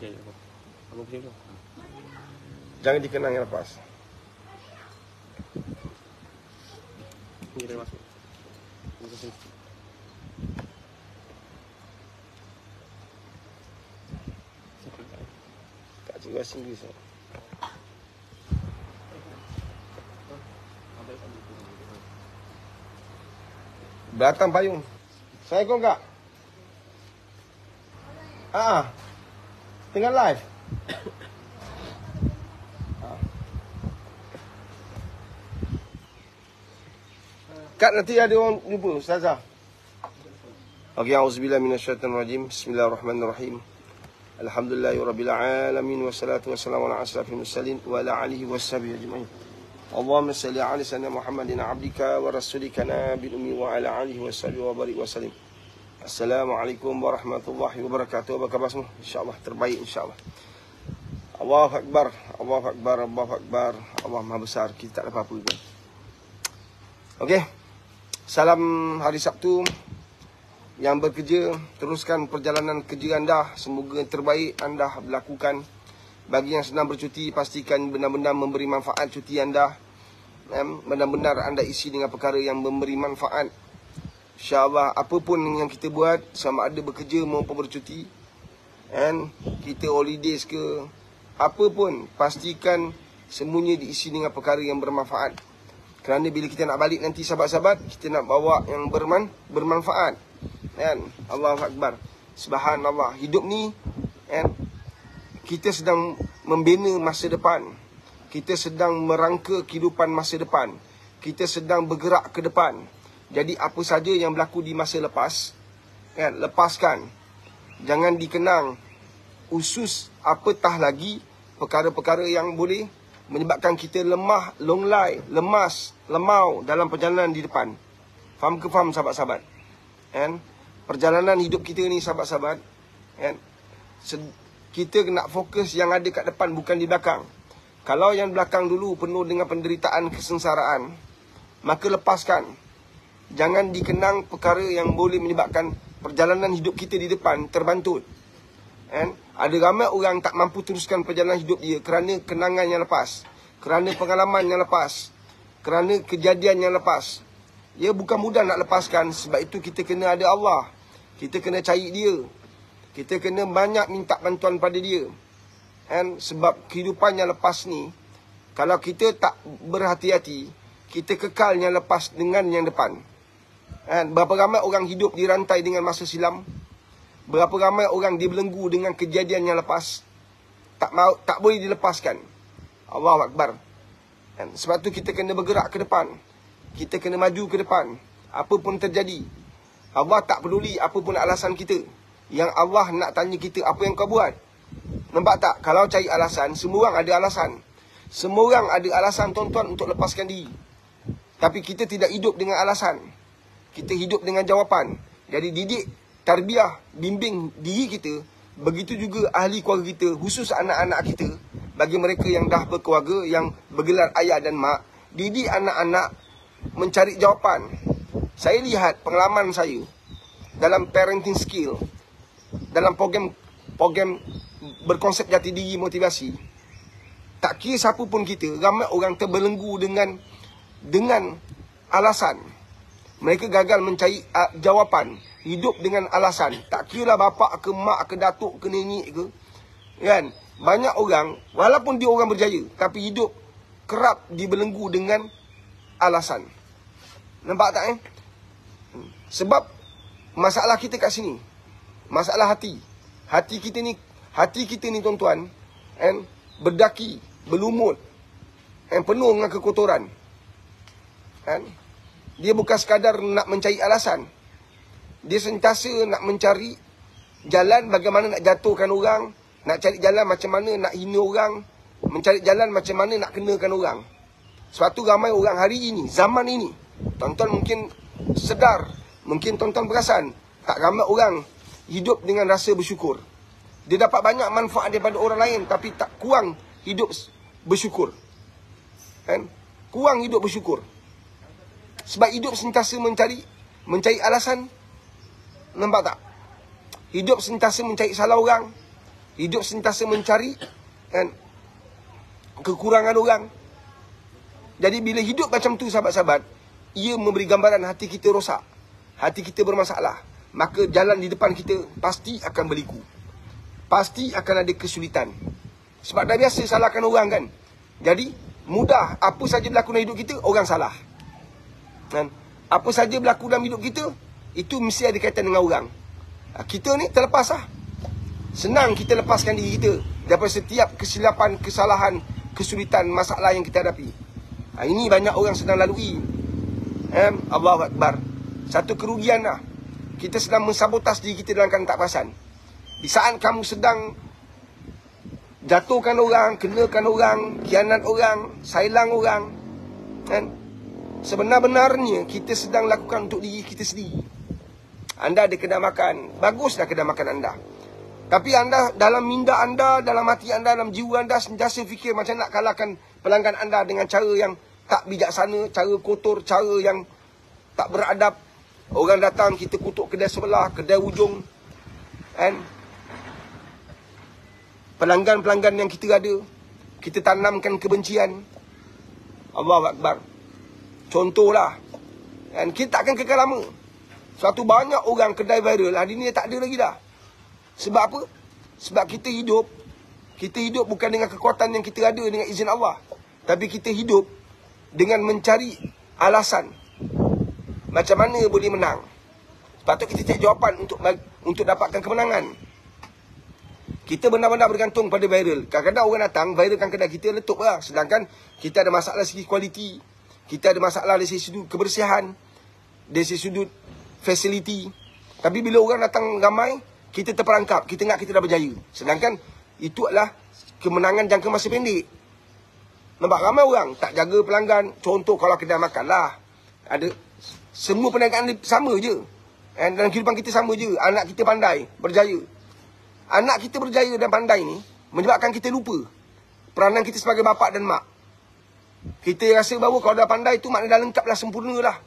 Ya, ya. Abang pusing tu. Jangan dikenang yang lepas. Ini dah masuk. Ini pusing. Tak cikgu bahasa Inggeris. Belakang payung. Assalamualaikum kak. Tengah live. Kak, nanti ada orang jumpa Ustazah. Okey, auzubillahi minasyaitonirrajim. Bismillahirrahmanirrahim. Alhamdulillahirabbil alamin wassalatu wassalamu ala asrafil mursalin wa ala alihi washabihi ajmain. Allahumma salli ala sayyidina Muhammadin abdika wa rasulika nabil ummi wa ala alihi washabihi wa barik wa sallim. Assalamualaikum warahmatullahi wabarakatuh. Apa khabar semua? InsyaAllah terbaik, insyaAllah. Allahu Akbar, Allahu Akbar, Allahu Akbar. Allah Maha Besar, kita tak ada apa-apa kan? Okey. Salam hari Sabtu. Yang bekerja, teruskan perjalanan kerja anda. Semoga yang terbaik anda lakukan. Bagi yang sedang bercuti, pastikan benar-benar memberi manfaat cuti anda. Benar-benar anda isi dengan perkara yang memberi manfaat. InsyaAllah, apapun yang kita buat, sama ada bekerja maupun bercuti, kita holidays ke, apapun, pastikan semuanya diisi dengan perkara yang bermanfaat. Kerana bila kita nak balik nanti sahabat-sahabat, kita nak bawa yang bermanfaat. Allahu Akbar. Subhanallah. Hidup ni, kita sedang membina masa depan. Kita sedang merangka kehidupan masa depan. Kita sedang bergerak ke depan. Jadi apa saja yang berlaku di masa lepas, lepaskan. Jangan dikenang. Usus apatah lagi perkara-perkara yang boleh menyebabkan kita lemah, longlai, lemas, lemau dalam perjalanan di depan. Faham ke faham sahabat-sahabat? Perjalanan hidup kita ni sahabat-sahabat, kita nak fokus yang ada kat depan, bukan di belakang. Kalau yang belakang dulu penuh dengan penderitaan, kesengsaraan, maka lepaskan. Jangan dikenang perkara yang boleh menyebabkan perjalanan hidup kita di depan terbantut. Ada ramai orang tak mampu teruskan perjalanan hidup dia kerana kenangan yang lepas, kerana pengalaman yang lepas, kerana kejadian yang lepas. Ia bukan mudah nak lepaskan. Sebab itu kita kena ada Allah. Kita kena cari dia. Kita kena banyak minta bantuan pada dia. Sebab kehidupan yang lepas ni, kalau kita tak berhati-hati, kita kekal yang lepas dengan yang depan. Berapa ramai orang hidup dirantai dengan masa silam. Berapa ramai orang dibelenggu dengan kejadian yang lepas. Tak boleh dilepaskan. Allahu Akbar. Sebab tu kita kena bergerak ke depan. Kita kena maju ke depan. Apa pun terjadi, Allah tak peduli apa pun alasan kita. Yang Allah nak tanya kita, apa yang kau buat? Nampak tak? Kalau cari alasan, semua orang ada alasan. Semua orang ada alasan tuan-tuan untuk lepaskan diri. Tapi kita tidak hidup dengan alasan. Kita hidup dengan jawapan. Jadi didik, tarbiyah, bimbing diri kita. Begitu juga ahli keluarga kita, khusus anak-anak kita. Bagi mereka yang dah berkeluarga, yang bergelar ayah dan mak, didik anak-anak mencari jawapan. Saya lihat pengalaman saya dalam parenting skill, dalam program berkonsep jati diri motivasi. Tak kira siapa pun kita, ramai orang terbelenggu dengan alasan. Mereka gagal mencari jawapan. Hidup dengan alasan. Tak kira lah bapak ke mak ke datuk ke nenek ke. Banyak orang, walaupun dia orang berjaya, tapi hidup kerap dibelenggu dengan alasan. Nampak tak Sebab masalah kita kat sini, masalah hati. Hati kita ni tuan-tuan, berdaki, berlumut, penuh dengan kekotoran. Dia bukan sekadar nak mencari alasan. Dia sentiasa nak mencari jalan bagaimana nak jatuhkan orang, nak cari jalan macam mana nak hina orang, mencari jalan macam mana nak kenakan orang. Sebab tu ramai orang hari ini, zaman ini, tuan-tuan mungkin sedar, mungkin tuan-tuan perasan, tak ramai orang hidup dengan rasa bersyukur. Dia dapat banyak manfaat daripada orang lain, tapi tak kurang hidup bersyukur. Kurang hidup bersyukur. Sebab hidup sentiasa mencari alasan. Nampak tak? Hidup sentiasa mencari salah orang. Hidup sentiasa mencari kan, kekurangan orang. Jadi bila hidup macam tu sahabat-sahabat, ia memberi gambaran hati kita rosak, hati kita bermasalah. Maka jalan di depan kita pasti akan berliku, pasti akan ada kesulitan. Sebab dah biasa salahkan orang kan. Jadi mudah, apa saja berlaku dalam hidup kita, orang salah kan? Apa saja berlaku dalam hidup kita, itu mesti ada kaitan dengan orang. Kita ni terlepas lah. Senang kita lepaskan diri kita daripada setiap kesilapan, kesalahan, kesulitan, masalah yang kita hadapi. Ini banyak orang sedang lalui. Allahu Akbar. Satu kerugian lah. Kita sedang mensabotas diri kita dalam keadaan tak perasan. Di saat kamu sedang jatuhkan orang, kenakan orang, khianat orang, sailang orang, kan? Sebenar-benarnya kita sedang lakukan untuk diri kita sendiri. Anda ada kedai makan, baguslah kedai makan anda. Tapi anda, dalam minda anda, dalam hati anda, dalam jiwa anda sentiasa fikir macam nak kalahkan pelanggan anda dengan cara yang tak bijaksana, cara kotor, cara yang tak beradab. Orang datang, kita kutuk kedai sebelah, kedai ujung, kan? Pelanggan-pelanggan yang kita ada, kita tanamkan kebencian. Allahu Akbar. Contohlah, kan? Kita tak akan kekal lama. Suatu banyak orang kedai viral hari ni tak ada lagi dah. Sebab apa? Sebab kita hidup bukan dengan kekuatan yang kita ada dengan izin Allah. Tapi kita hidup dengan mencari alasan macam mana boleh menang. Sebab tu kita cari jawapan untuk dapatkan kemenangan. Kita benar-benar bergantung pada viral. Kadang-kadang orang datang, viralkan kedai kita, letup lah. Sedangkan kita ada masalah segi kualiti. Kita ada masalah dari sudut kebersihan, dari sudut facility. Tapi bila orang datang ramai, kita terperangkap, kita ingat kita dah berjaya. Sedangkan itu adalah kemenangan jangka masa pendek. Nampak ramai orang tak jaga pelanggan. Contoh kalau kedai makan lah, ada semua perniagaan sama je. Dalam kehidupan kita sama je. Anak kita pandai, berjaya. Anak kita berjaya dan pandai ni menyebabkan kita lupa peranan kita sebagai bapa dan mak. Kita rasa bahawa kalau dah pandai tu maknanya dah lengkap, dah sempurna lah.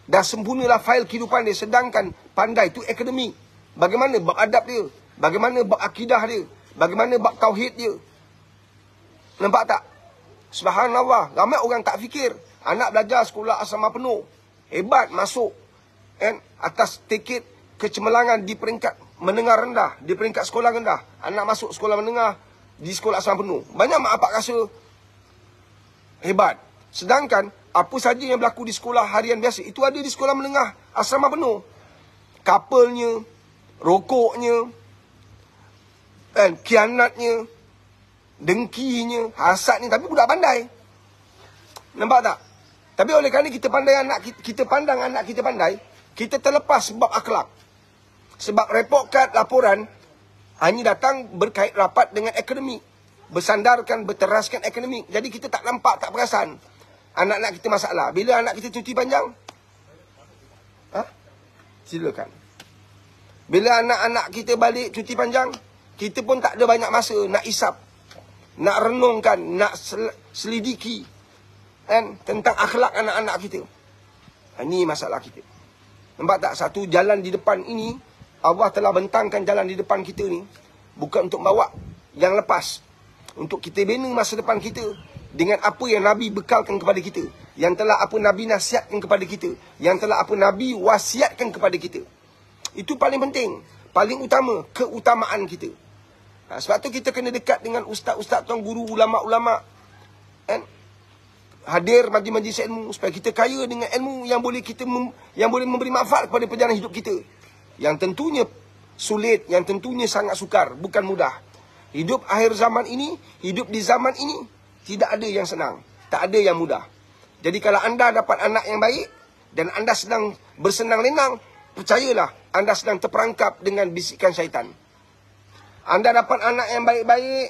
Dah sempurna lah fail kehidupan dia. Sedangkan pandai tu akademik. Bagaimana bab adab dia, bagaimana bab akidah dia, bagaimana bab tauhid dia. Nampak tak? Subhanallah, ramai orang tak fikir. Anak belajar sekolah asrama penuh, hebat, masuk atas tiket kecemerlangan di peringkat menengah rendah, di peringkat sekolah rendah. Anak masuk sekolah menengah di sekolah asrama penuh. Banyak mak bapak rasa hebat. Sedangkan apa saja yang berlaku di sekolah harian biasa, itu ada di sekolah menengah asrama penuh. Couple-nya, rokoknya, khianatnya, dengkinya, hasadnya, tapi budak pandai. Nampak tak? Tapi oleh kerana kita pandai kita pandang anak kita pandai, kita terlepas sebab akhlak. Sebab report card laporan hanya datang berkait rapat dengan akademik, bersandarkan, berteraskan akademik. Jadi kita tak nampak, tak perasan anak-anak kita masalah. Bila anak kita cuti panjang, silakan. Bila anak-anak kita balik cuti panjang, kita pun tak ada banyak masa nak isap, nak renungkan, nak selidiki tentang akhlak anak-anak kita. Ini masalah kita. Nampak tak? Satu jalan di depan ini, Allah telah bentangkan jalan di depan kita ni bukan untuk bawa yang lepas, untuk kita bina masa depan kita dengan apa yang Nabi bekalkan kepada kita, yang telah apa Nabi nasihatkan kepada kita, yang telah apa Nabi wasiatkan kepada kita. Itu paling penting, paling utama, keutamaan kita. Sebab tu kita kena dekat dengan ustaz-ustaz, tuan guru, ulama-ulama, hadir majlis-majlis ilmu supaya kita kaya dengan ilmu yang boleh yang boleh memberi manfaat kepada perjalanan hidup kita. Yang tentunya sulit, yang tentunya sangat sukar, bukan mudah. Hidup akhir zaman ini, hidup di zaman ini, tidak ada yang senang, tak ada yang mudah. Jadi kalau anda dapat anak yang baik dan anda sedang bersenang lenang, percayalah anda sedang terperangkap dengan bisikan syaitan. Anda dapat anak yang baik-baik,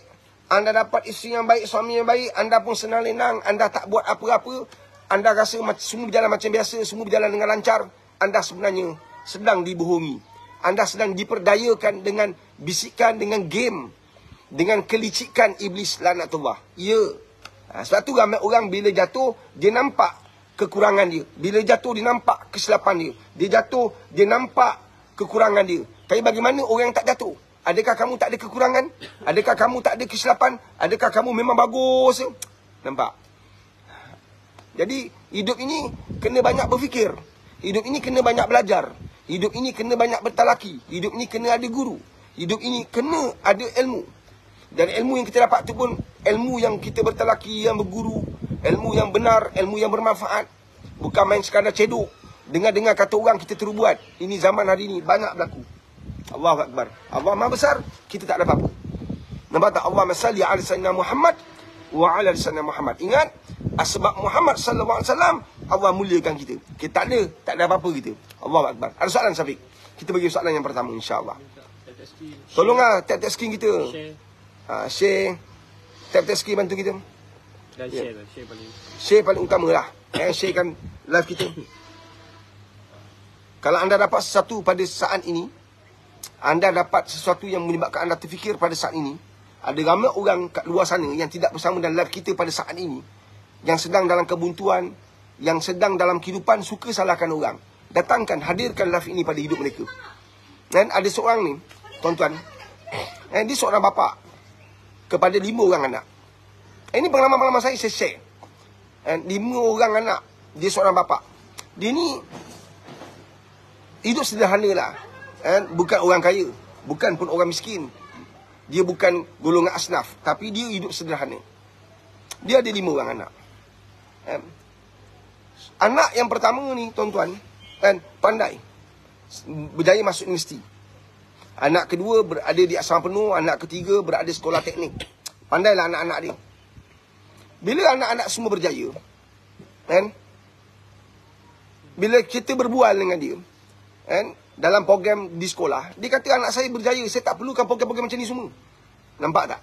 anda dapat isteri yang baik, suami yang baik, anda pun senang lenang, anda tak buat apa-apa, anda rasa semua berjalan macam biasa, semua berjalan dengan lancar, anda sebenarnya sedang dibohongi. Anda sedang diperdayakan dengan bisikan, dengan game, dengan kelicikan iblis laknatullah. Ya. Sebab tu ramai orang bila jatuh, dia nampak kekurangan dia. Bila jatuh, dia nampak kesilapan dia. Dia jatuh, dia nampak kekurangan dia. Tapi bagaimana orang yang tak jatuh? Adakah kamu tak ada kekurangan? Adakah kamu tak ada kesilapan? Adakah kamu memang bagus? Nampak? Jadi hidup ini kena banyak berfikir. Hidup ini kena banyak belajar. Hidup ini kena banyak bertalaki. Hidup ini kena ada guru. Hidup ini kena ada ilmu. Dan ilmu yang kita dapat tu pun ilmu yang kita bertalaki, yang berguru, ilmu yang benar, ilmu yang bermanfaat. Bukan main sekadar cedok. Dengar-dengar kata orang kita terus buat. Ini zaman hari ini banyak berlaku. Allahu Akbar. Allah Maha Besar, kita tak ada apa-apa. Nampak tak? Allah salli ala sayyidina Muhammad wa ala sayyidina Muhammad. Ingat, sebab Muhammad sallallahu alaihi wasallam Allah muliakan kita. Kita tak ada apa-apa kita. Allahu Akbar. Ada soalan Syafiq? Kita bagi soalan yang pertama insya-Allah. Tolonglah tap-tap skrin kita. Share. Tap-tap skrin bantu kita. Dan share paling. Share paling utamalah. Sharekan live kita. Kalau anda dapat sesuatu pada saat ini, anda dapat sesuatu yang menyebabkan anda terfikir pada saat ini, ada ramai orang kat luar sana yang tidak bersama dalam live kita pada saat ini, yang sedang dalam kebuntuan, yang sedang dalam kehidupan, suka salahkan orang. Datangkan, hadirkan live ini pada hidup mereka. Dan ada seorang ni, tuan-tuan, dia seorang bapa kepada 5 orang anak. Ini pengalaman-pengalaman saya share. 5 orang anak, dia seorang bapa. Dia ni hidup sederhana lah. Bukan orang kaya, bukan pun orang miskin. Dia bukan golongan asnaf, tapi dia hidup sederhana. Dia ada 5 orang anak. Anak yang pertama ni, tuan-tuan, pandai, berjaya masuk universiti. Anak kedua berada di asrama penuh. Anak ketiga berada sekolah teknik. Pandailah anak-anak dia. Bila anak-anak semua berjaya, bila kita berbual dengan dia, dalam program di sekolah, dia kata anak saya berjaya, saya tak perlukan program-program macam ni semua. Nampak tak?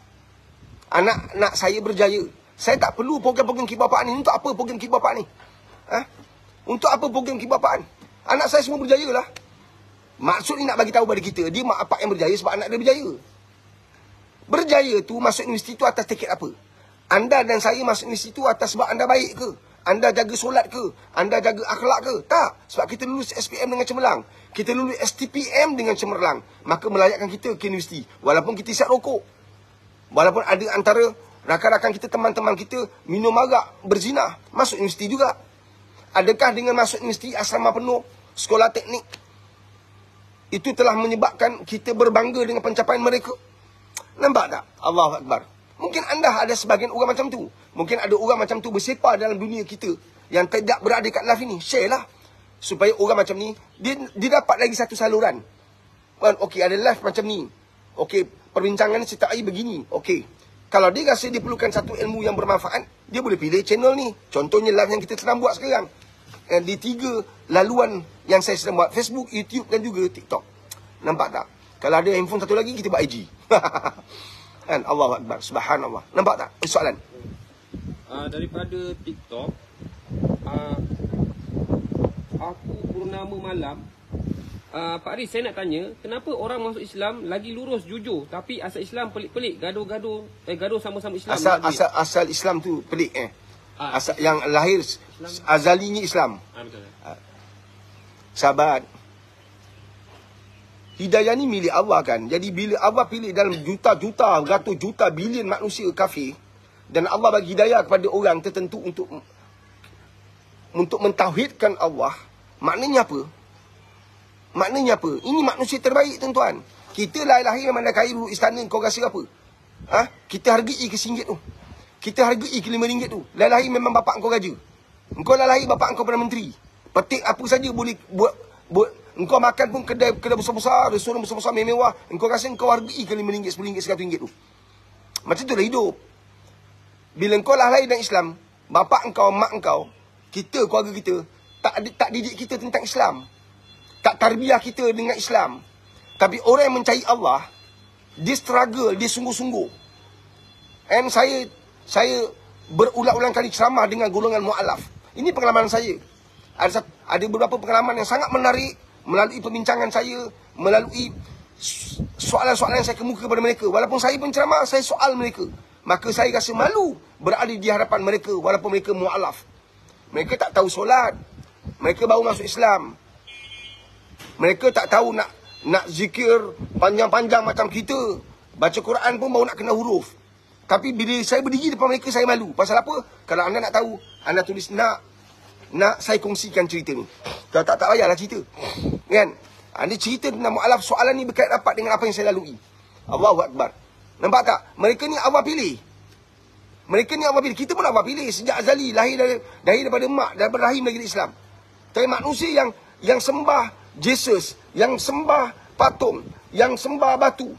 Anak saya berjaya, saya tak perlu program-program kebapaan ni. Untuk apa program kebapaan ni? Untuk apa program kebapaan? Anak saya semua berjaya lah. Maksud ni nak bagi tahu pada kita, dia mak bapak yang berjaya sebab anak dia berjaya. Berjaya tu masuk universiti tu atas tiket apa? Anda dan saya masuk universiti tu atas sebab anda baik ke? Anda jaga solat ke? Anda jaga akhlak ke? Tak. Sebab kita lulus SPM dengan cemerlang. Kita lulus STPM dengan cemerlang. Maka melayakkan kita ke universiti. Walaupun kita isap rokok. Walaupun ada antara rakan-rakan kita, teman-teman kita minum arak, berzina, masuk universiti juga. Adakah dengan masuk universiti asrama penuh, sekolah teknik, itu telah menyebabkan kita berbangga dengan pencapaian mereka? Nampak tak? Allahu Akbar. Mungkin anda ada sebahagian orang macam tu. Mungkin ada orang macam tu bersepah dalam dunia kita yang tidak berada kat live ini. Share lah. Supaya orang macam ni, dia dapat lagi satu saluran. Okey, ada live macam ni. Okey, perbincangan serta air begini. Okey. Kalau dia rasa dia perlukan satu ilmu yang bermanfaat, dia boleh pilih channel ni. Contohnya live yang kita sedang buat sekarang. Di 3 laluan yang saya sedang buat. Facebook, YouTube dan juga TikTok. Nampak tak? Kalau ada handphone satu lagi, kita buat IG. Allahu Akbar. Subhanallah. Nampak tak? Soalan. Daripada TikTok, aku Purnama Malam. Pak Aris, saya nak tanya, kenapa orang masuk Islam lagi lurus, jujur, tapi asal Islam pelik-pelik, gaduh sama-sama Islam. Asal Islam tu pelik asal yang lahir azalinya Islam. Betul. Sahabat, hidayah ni milik Allah kan. Jadi bila Allah pilih dalam juta-juta, ratus juta, bilion manusia kafir, dan Allah bagi hidayah kepada orang tertentu untuk mentauhidkan Allah, maknanya apa? Maknanya apa? Ini manusia terbaik, tuan-tuan. Kita lahir memang dah kaya dulu istana, kau rasa apa? Kita hargai ke RM1 tu. Kita hargai ke RM5 tu. Lahir memang bapak kau raja. Engkau lahir bapak kau Perdana Menteri. Petik apa saja boleh buat. Engkau makan pun kedai besar-besar, restoran besar-besar mewah. Engkau rasa engkau hargai ke RM5, RM10, RM100 tu. Macam tu lah hidup. Bila engkau lahir dalam Islam, bapak engkau, mak engkau, kita, keluarga kita, tak didik kita tentang Islam. Tak tarbiyah kita dengan Islam. Tapi orang yang mencari Allah, dia struggle, dia sungguh-sungguh. And saya berulang-ulang kali ceramah dengan golongan mu'alaf. Ini pengalaman saya. Ada beberapa pengalaman yang sangat menarik melalui perbincangan saya, melalui soalan-soalan yang saya kemuka kepada mereka. Walaupun saya penceramah, saya soal mereka. Maka saya rasa malu berada di hadapan mereka walaupun mereka mu'alaf. Mereka tak tahu solat. Mereka baru masuk Islam. Mereka tak tahu nak nak zikir panjang-panjang macam kita. Baca Quran pun baru nak kena huruf. Tapi bila saya berdiri depan mereka, saya malu. Pasal apa? Kalau anda nak tahu, anda tulis nak saya kongsikan cerita ni. Kalau tak payahlah cerita. Kan? Anda cerita tentang mu'alaf, soalan ni berkait rapat dengan apa yang saya lalui. Allahu Akbar. Nampak tak? Mereka ni Allah pilih. Mereka ni Allah pilih. Kita pun Allah pilih. Sejak azali, lahir daripada mak, daripada rahim negeri Islam. Tapi manusia yang sembah Jesus, yang sembah patung, yang sembah batu.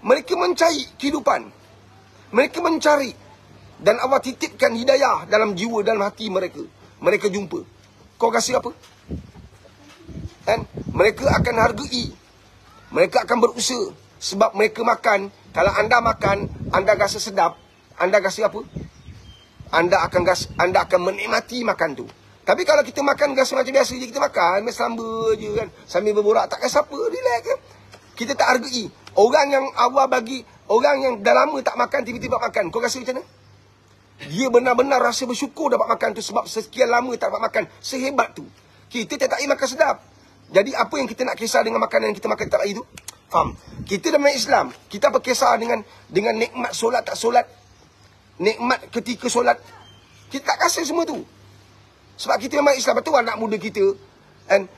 Mereka mencari kehidupan. Mereka mencari. Dan Allah titipkan hidayah dalam jiwa, dalam hati mereka. Mereka jumpa. Kau kasih apa? Kan? Mereka akan hargai. Mereka akan berusaha. Sebab mereka makan. Kalau anda makan, anda rasa sedap. Anda rasa apa? Anda akan menikmati makan tu. Tapi kalau kita makan rasa macam biasa je, kita makan samba je kan, sambil berborak, tak rasa apa, relax kan. Kita tak hargai. Orang yang Allah bagi, orang yang dah lama tak makan, tiba-tiba makan, kau rasa macam mana? Dia benar-benar rasa bersyukur dapat makan tu, sebab sekian lama tak dapat makan. Sehebat tu. Kita tak makan sedap. Jadi apa yang kita nak kisah dengan makanan yang kita makan tak lagi tu? Faham? Kita dalam Islam, kita apa kisah dengan nikmat solat tak solat, nikmat ketika solat. Kita tak kasih semua tu. Sebab kita memang Islam. Betul anak muda kita, kan,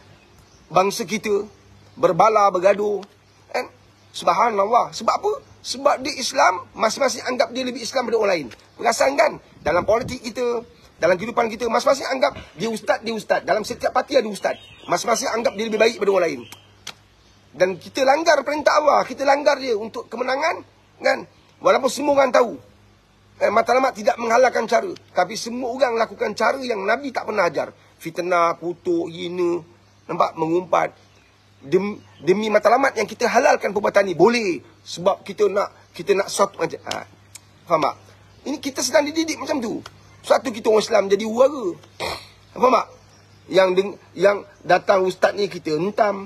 bangsa kita berbala, bergaduh, kan? Subhanallah. Sebab apa? Sebab dia Islam, masing-masing anggap dia lebih Islam daripada orang lain. Perasan kan? Dalam politik kita, dalam kehidupan kita, masing-masing anggap dia ustaz. Dalam setiap parti ada ustaz. Masing-masing anggap dia lebih baik daripada orang lain. Dan kita langgar perintah Allah. Kita langgar dia untuk kemenangan, kan? Walaupun semua orang tahu. Matlamat tidak menghalalkan cara. Tapi semua orang lakukan cara yang Nabi tak pernah ajar. Fitnah, kutuk, hina, nampak, mengumpat. Demi matlamat yang kita halalkan perbuatan ni. Boleh. Sebab kita nak suatu macam. Faham tak? Ini kita sedang dididik macam tu. Suatu kita orang Islam jadi huara. Faham tak? Yang datang ustaz ni kita hentam.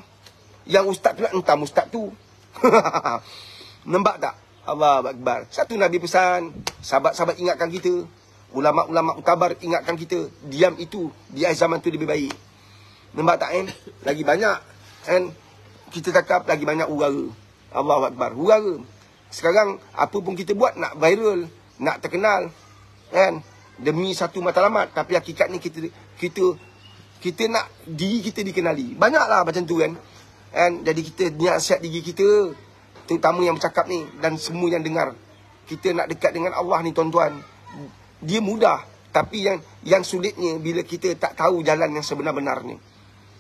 Yang ustaz tu nak hentam ustaz tu. Nampak tak? Allah Akbar. Satu Nabi pesan, sahabat-sahabat ingatkan kita, ulama-ulama utabar ingatkan kita, diam itu di akhir zaman tu lebih baik. Nampak tak Lagi banyak kan kita cakap, lagi banyak hurara. Allah Akbar. Hurara. Sekarang apa pun kita buat nak viral, nak terkenal, kan? Demi satu matlamat, tapi hakikatnya kita nak diri kita dikenali. Banyaklah macam tu kan. Jadi kita nasihat diri kita, terutama yang bercakap ni dan semua yang dengar. Kita nak dekat dengan Allah ni tuan-tuan, dia mudah. Tapi yang sulitnya bila kita tak tahu jalan yang sebenar-benarnya.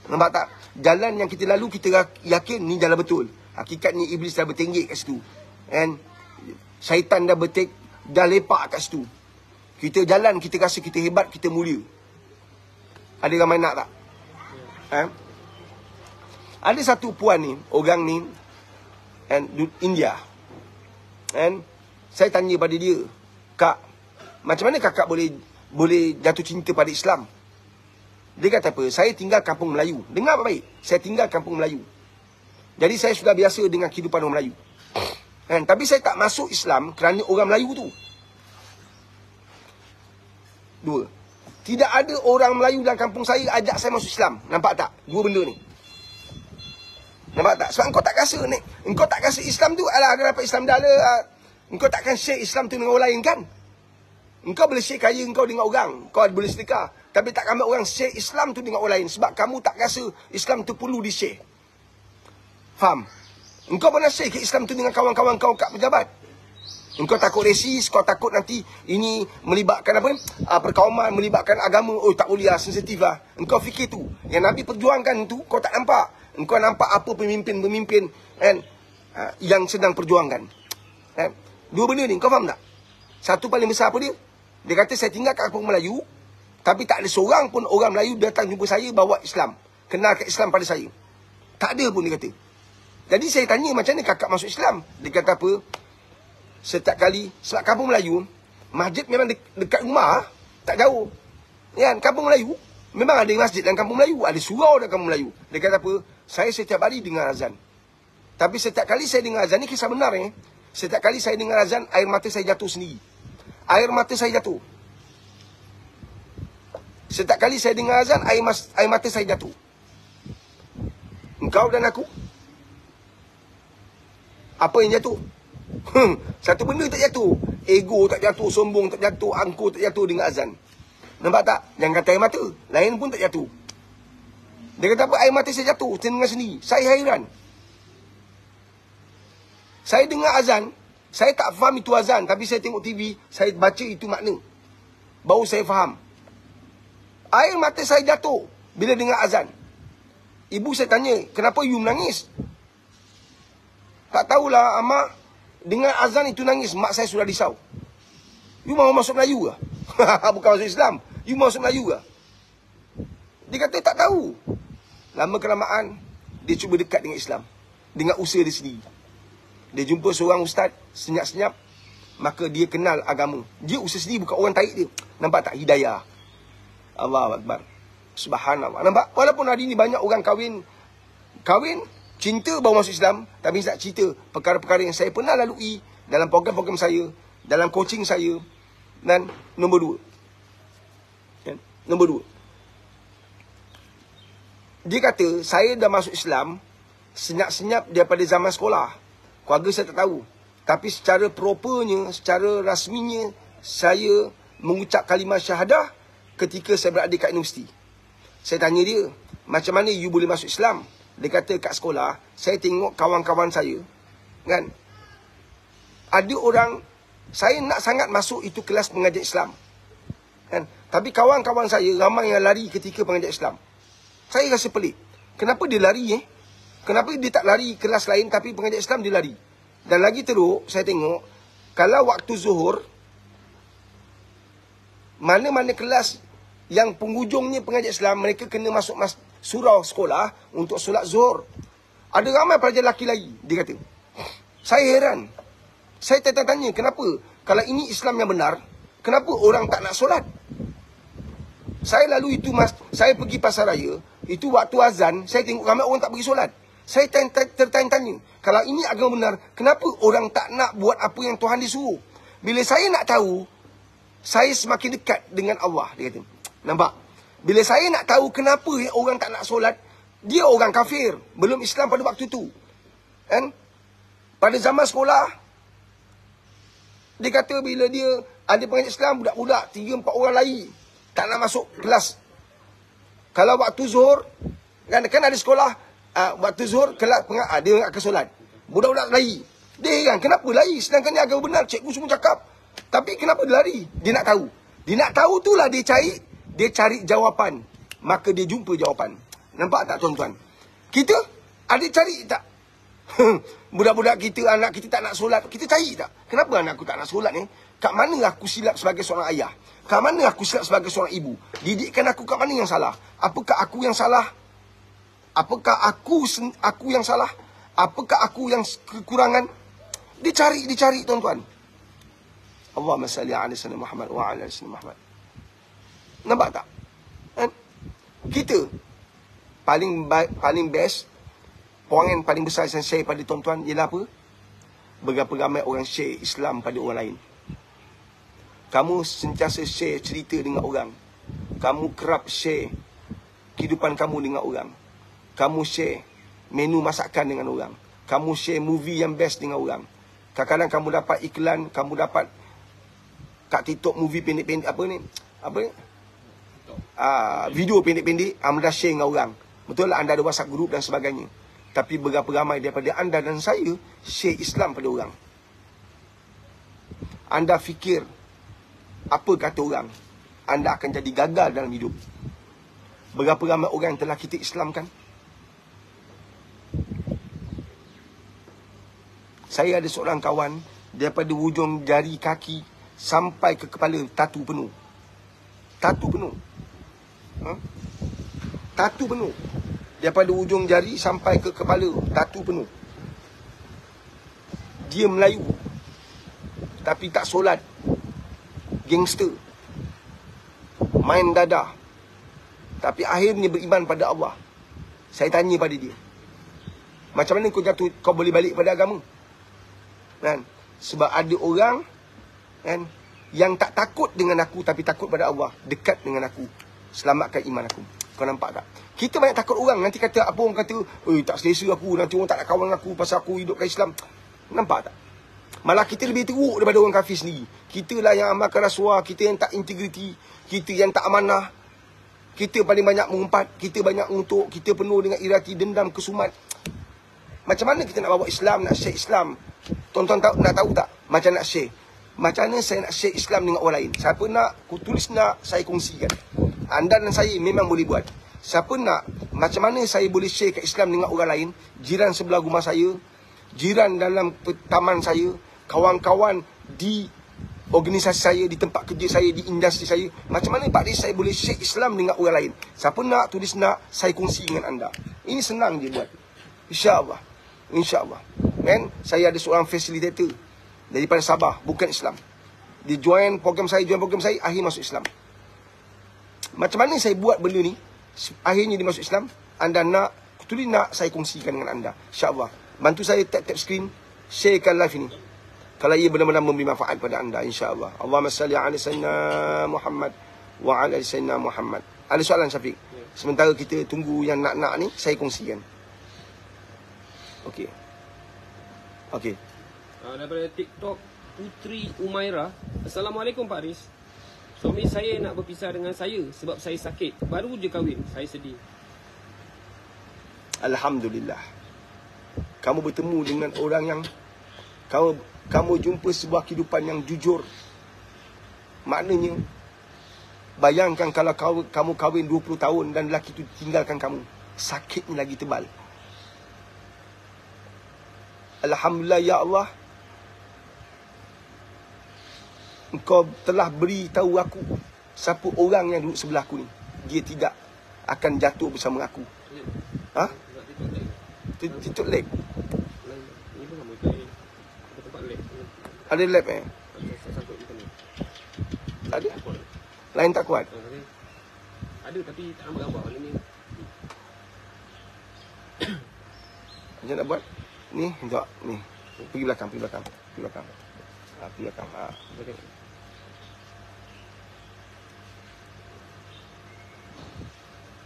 Nampak tak? Jalan yang kita lalu, kita yakin ni jalan betul. Hakikatnya iblis dah bertenggek kat situ. Syaitan dah lepak kat situ. Kita jalan, kita rasa kita hebat, kita mulia. Ada ramai nak tak? Ada satu puan ni, orang ni, India. Saya tanya pada dia, Kak, macam mana kakak boleh jatuh cinta pada Islam? Dia kata apa? Saya tinggal kampung Melayu. Dengar baik. Saya tinggal kampung Melayu. Jadi saya sudah biasa dengan kehidupan orang Melayu. Tapi saya tak masuk Islam kerana orang Melayu tu. Dua. Tidak ada orang Melayu dalam kampung saya ajak saya masuk Islam. Nampak tak? Dua benda ni. Nampak tak? Sebab engkau tak rasa ni. Engkau tak rasa Islam tu, alah, ada dapat Islam dah lah. Engkau takkan share Islam tu dengan orang lain kan? Engkau boleh share kaya engkau dengan orang. Kau boleh sedekah. Tapi tak ramai orang share Islam tu dengan orang lain. Sebab kamu tak rasa Islam tu perlu di-share. Faham? Engkau pernah share ke Islam tu dengan kawan-kawan kau kat pejabat? Engkau takut resis, kau takut nanti ini melibatkan apa? Perkauman, melibatkan agama. Oh, tak boleh lah, sensitif lah. Engkau fikir tu. Yang Nabi perjuangkan tu, kau tak nampak. Engkau nampak apa pemimpin-pemimpin yang sedang perjuangkan. Dua benda ni, kau faham tak? Satu paling besar apa dia? Dia kata, saya tinggal kat kampung Melayu, tapi tak ada seorang pun orang Melayu datang jumpa saya bawa Islam. Kenalkan Islam pada saya. Tak ada pun, dia kata. Jadi saya tanya, macam mana kakak masuk Islam? Dia kata apa? Setiap kali, sebab kampung Melayu, masjid memang dekat rumah, tak jauh. Kampung Melayu, memang ada masjid dalam kampung Melayu. Ada surau dalam kampung Melayu. Dia kata apa? Saya setiap hari dengar azan. Tapi setiap kali saya dengar azan, ni kisah benar setiap kali saya dengar azan, air mata saya jatuh sendiri. Air mata saya jatuh. Setiap kali saya dengar azan, air mata saya jatuh. Engkau dan aku, Apa yang jatuh? Satu benda tak jatuh. Ego tak jatuh, sombong tak jatuh, angkuh tak jatuh dengan azan. Nampak tak? Jangan kata air mata. Lain pun tak jatuh. Dia kata apa? Air mata saya jatuh. Saya dengar sendiri. Saya hairan. Saya dengar azan. Saya tak faham itu azan. Tapi saya tengok TV. Saya baca itu makna. Baru saya faham. Air mata saya jatuh bila dengar azan. Ibu saya tanya, kenapa you menangis? Tak tahulah, Mak. Dengar azan itu nangis. Mak saya sudah risau. You mahu masuk Melayu ke? Bukan masuk Islam. You masuk Melayu ke? Dia kata tak tahu. Lama-kelamaan, dia cuba dekat dengan Islam. Dengan usaha dia sendiri. Dia jumpa seorang ustaz, senyap-senyap. Maka dia kenal agama. Dia usaha sendiri, bukan orang tarik dia. Nampak tak? Hidayah. Allahu Akbar. Subhanallah. Nampak? Walaupun hari ni banyak orang kahwin, cinta baru masuk Islam. Tapi saya nak cerita perkara-perkara yang saya pernah lalui dalam program-program saya, dalam coaching saya. Dan nombor 2. Nombor 2. Dia kata, saya dah masuk Islam senyap-senyap daripada zaman sekolah. Keluarga saya tak tahu. Tapi secara propernya, secara rasminya, saya mengucap kalimah syahadah ketika saya berada kat universiti. Saya tanya dia, macam mana you boleh masuk Islam? Dia kata kat sekolah, saya tengok kawan-kawan saya, kan? Ada orang, saya nak sangat masuk itu kelas pengajian Islam, kan? Tapi kawan-kawan saya ramai yang lari ketika pengajian Islam. Saya rasa pelik. Kenapa dia lari Kenapa dia tak lari kelas lain tapi pengajian Islam dia lari? Dan lagi teruk, saya tengok, kalau waktu zuhur, mana-mana kelas yang penghujungnya pengajian Islam, mereka kena masuk surau sekolah untuk solat zuhur. Ada ramai pelajar lelaki lagi, dia kata. Saya heran. Saya tanya, kenapa? Kalau ini Islam yang benar, kenapa orang tak nak solat? Saya lalu itu, saya pergi pasar raya, itu waktu azan, saya tengok ramai orang tak pergi solat. Saya tertanya-tanya, kalau ini agama benar, kenapa orang tak nak buat apa yang Tuhan disuruh? Bila saya nak tahu, saya semakin dekat dengan Allah, dia kata. Nampak? Bila saya nak tahu kenapa orang tak nak solat, dia orang kafir, belum Islam pada waktu itu. Kan? Pada zaman sekolah, dia kata bila dia ada pengajian Islam, budak-budak 3-4 orang lari, tak nak masuk kelas. Kalau waktu zuhur, kan ada sekolah, waktu zuhur, kelas dia akan solat. Budak-budak lari. Dia heran, kenapa lari? Sedangkan dia agama benar, cikgu semua cakap. Tapi kenapa dia lari? Dia nak tahu. Dia nak tahu itulah dia cari jawapan. Maka dia jumpa jawapan. Nampak tak tuan-tuan? Kita ada cari tak? Budak-budak kita, anak kita tak nak solat. Kita cari tak? Kenapa anak aku tak nak solat ni? Kat mana aku silap sebagai seorang ayah? Kat mana aku silap sebagai seorang ibu? Didikkan aku kat mana yang salah? Apakah aku yang salah? Apakah aku yang salah? Apakah aku yang kekurangan? Dicari tuan-tuan. Allahumma salli ala sayyidina Muhammad wa ala sayyidina Muhammad. Nampak tak? Kita paling best, poingan paling besar yang saya share pada tuan-tuan ialah apa? Berapa ramai orang share Islam pada orang lain. Kamu sentiasa share cerita dengan orang. Kamu kerap share kehidupan kamu dengan orang. Kamu share menu masakan dengan orang. Kamu share movie yang best dengan orang. Kadang-kadang kamu dapat iklan, kamu dapat kat TikTok movie pendek-pendek video pendek-pendek, anda share dengan orang. Betul lah anda ada WhatsApp group dan sebagainya. Tapi berapa ramai daripada anda dan saya share Islam pada orang? Anda fikir apa kata orang, anda akan jadi gagal dalam hidup. Berapa ramai orang yang telah kita Islamkan? Saya ada seorang kawan, daripada hujung jari kaki sampai ke kepala, tatu penuh. Tatu penuh. Tatu penuh. Daripada hujung jari sampai ke kepala, tatu penuh. Dia Melayu, tapi tak solat. Gangster. Main dadah. Tapi akhirnya beriman pada Allah. Saya tanya pada dia, macam mana kau boleh balik pada agama? Kan? Sebab ada orang, kan, yang tak takut dengan aku tapi takut pada Allah. Dekat dengan aku, selamatkan iman aku. Kau nampak tak? Kita banyak takut orang. Nanti kata apa orang kata, tak selesa aku, nanti orang tak nak kawan aku pasal aku hidup kat Islam. Nampak tak? Malah kita lebih teruk daripada orang kafir sendiri. Kita lah yang amalkan rasuah, kita yang tak integriti, kita yang tak amanah. Kita paling banyak mengumpat, kita banyak untuk, kita penuh dengan irati, dendam, kesumat. Macam mana kita nak bawa Islam, nak share Islam? Tuan-tuan nak tahu tak? Macam nak share. Macam mana saya nak share Islam dengan orang lain? Siapa nak, tulis nak, saya kongsikan. Anda dan saya memang boleh buat. Siapa nak, macam mana saya boleh share kat Islam dengan orang lain? Jiran sebelah rumah saya, jiran dalam taman saya, kawan-kawan di organisasi saya, di tempat kerja saya, di industri saya. Macam mana Pak Riz saya boleh share Islam dengan orang lain? Siapa nak, tulis nak, saya kongsi dengan anda. Ini senang je buat. InsyaAllah. InsyaAllah. Kan? Saya ada seorang facilitator daripada Sabah, bukan Islam. Dia join program saya, akhir masuk Islam. Macam mana saya buat benda ni? Akhirnya dia masuk Islam. Anda nak, tulis nak, saya kongsikan dengan anda. InsyaAllah. Bantu saya tap screen, sharekan live ini. Kalau ia benar-benar memberi manfaat pada anda, insyaAllah. Allahumma salli ala sayyidina Muhammad wa ala sayyidina Muhammad. Ada soalan, Syafiq? Sementara kita tunggu yang nak-nak ni, saya kongsikan. Okey. Okey. Daripada TikTok, Putri Umaira. Assalamualaikum Pak Riz. Suami saya nak berpisah dengan saya sebab saya sakit. Baru je kahwin, saya sedih. Alhamdulillah. Kamu bertemu dengan orang yang kamu jumpa sebuah kehidupan yang jujur. Maknanya, bayangkan kalau kamu kahwin 20 tahun dan lelaki itu tinggalkan kamu. Sakitnya lagi tebal. Alhamdulillah ya Allah, Engkau telah beritahu aku siapa orang yang duduk sebelah aku ni. Dia tidak akan jatuh bersama aku. Ha? Tutup leg. Ada lab Ada? Lain tak kuat? Ada tapi tak nampak gambar ni. Macam nak buat? Ni, tengok. Ni. Pergi belakang. Pergi belakang. Pergi belakang.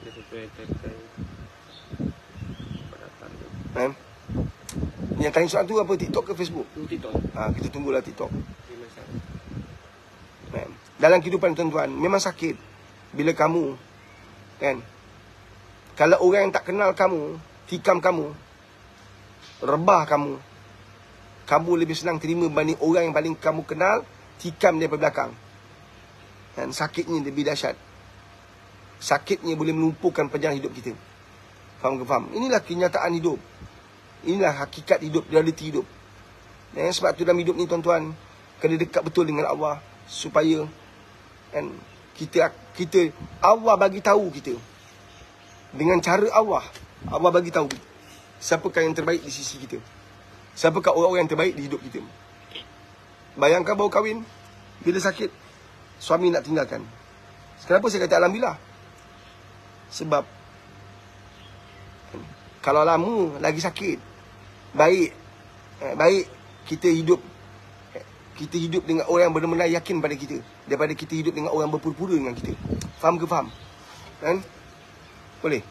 Dia sesuai tekan. Kan? Yang tanya soal tu apa? TikTok ke Facebook? TikTok. Kita tunggulah TikTok. Dalam kehidupan tuan-tuan, memang sakit bila kamu, kan, kalau orang yang tak kenal kamu, tikam kamu, rebah kamu, kamu lebih senang terima berbanding orang yang paling kamu kenal, tikam dia daripada belakang. Dan sakitnya lebih dahsyat. Sakitnya boleh melumpuhkan perjalanan hidup kita. Faham ke faham? Inilah kenyataan hidup. Inilah hakikat hidup, realiti hidup. Sebab tu dalam hidup ni tuan-tuan, kena dekat betul dengan Allah supaya kan, kita Allah bagi tahu kita dengan cara Allah bagi tahu siapakah yang terbaik di sisi kita, siapakah orang-orang yang terbaik di hidup kita. Bayangkan baru kahwin, bila sakit suami nak tinggalkan. Kenapa saya kata alhamdulillah? Sebab kalau lama lagi sakit, baik kita hidup dengan orang yang benar-benar yakin pada kita daripada kita hidup dengan orang berpura-pura dengan kita. Faham ke faham? Kan? Boleh?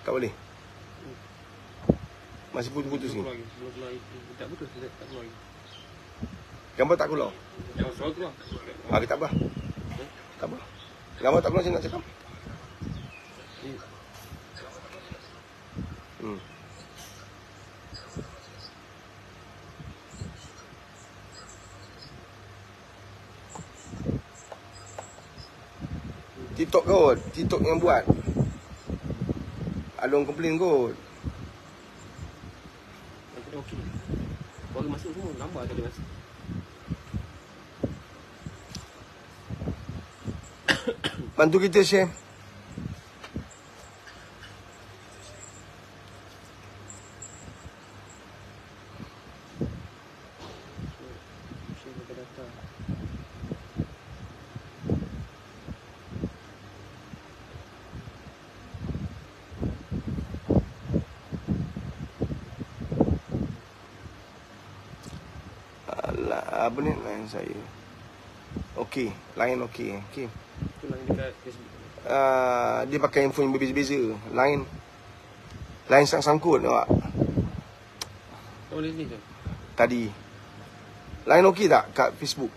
Tak boleh. Masih putus-putus ni. Tak putus, tak keluar lagi. Gambar tak keluar. Yang suara keluar. Tak apa. Tak apa. Gambar tak keluar, saya nak cakap. TikTok kot. TikTok yang buat. Ada orang komplain kot. Okey. Baru masuk semua, gambar tadi masuk. Bantu kita share. Apa ni line saya? Okey, line okey. Okey. Itu line dekat Facebook. Dia pakai handphone yang berbeza-beza. Line sangkut awak. Tak boleh ni tu. Tadi. Line okey tak kat Facebook?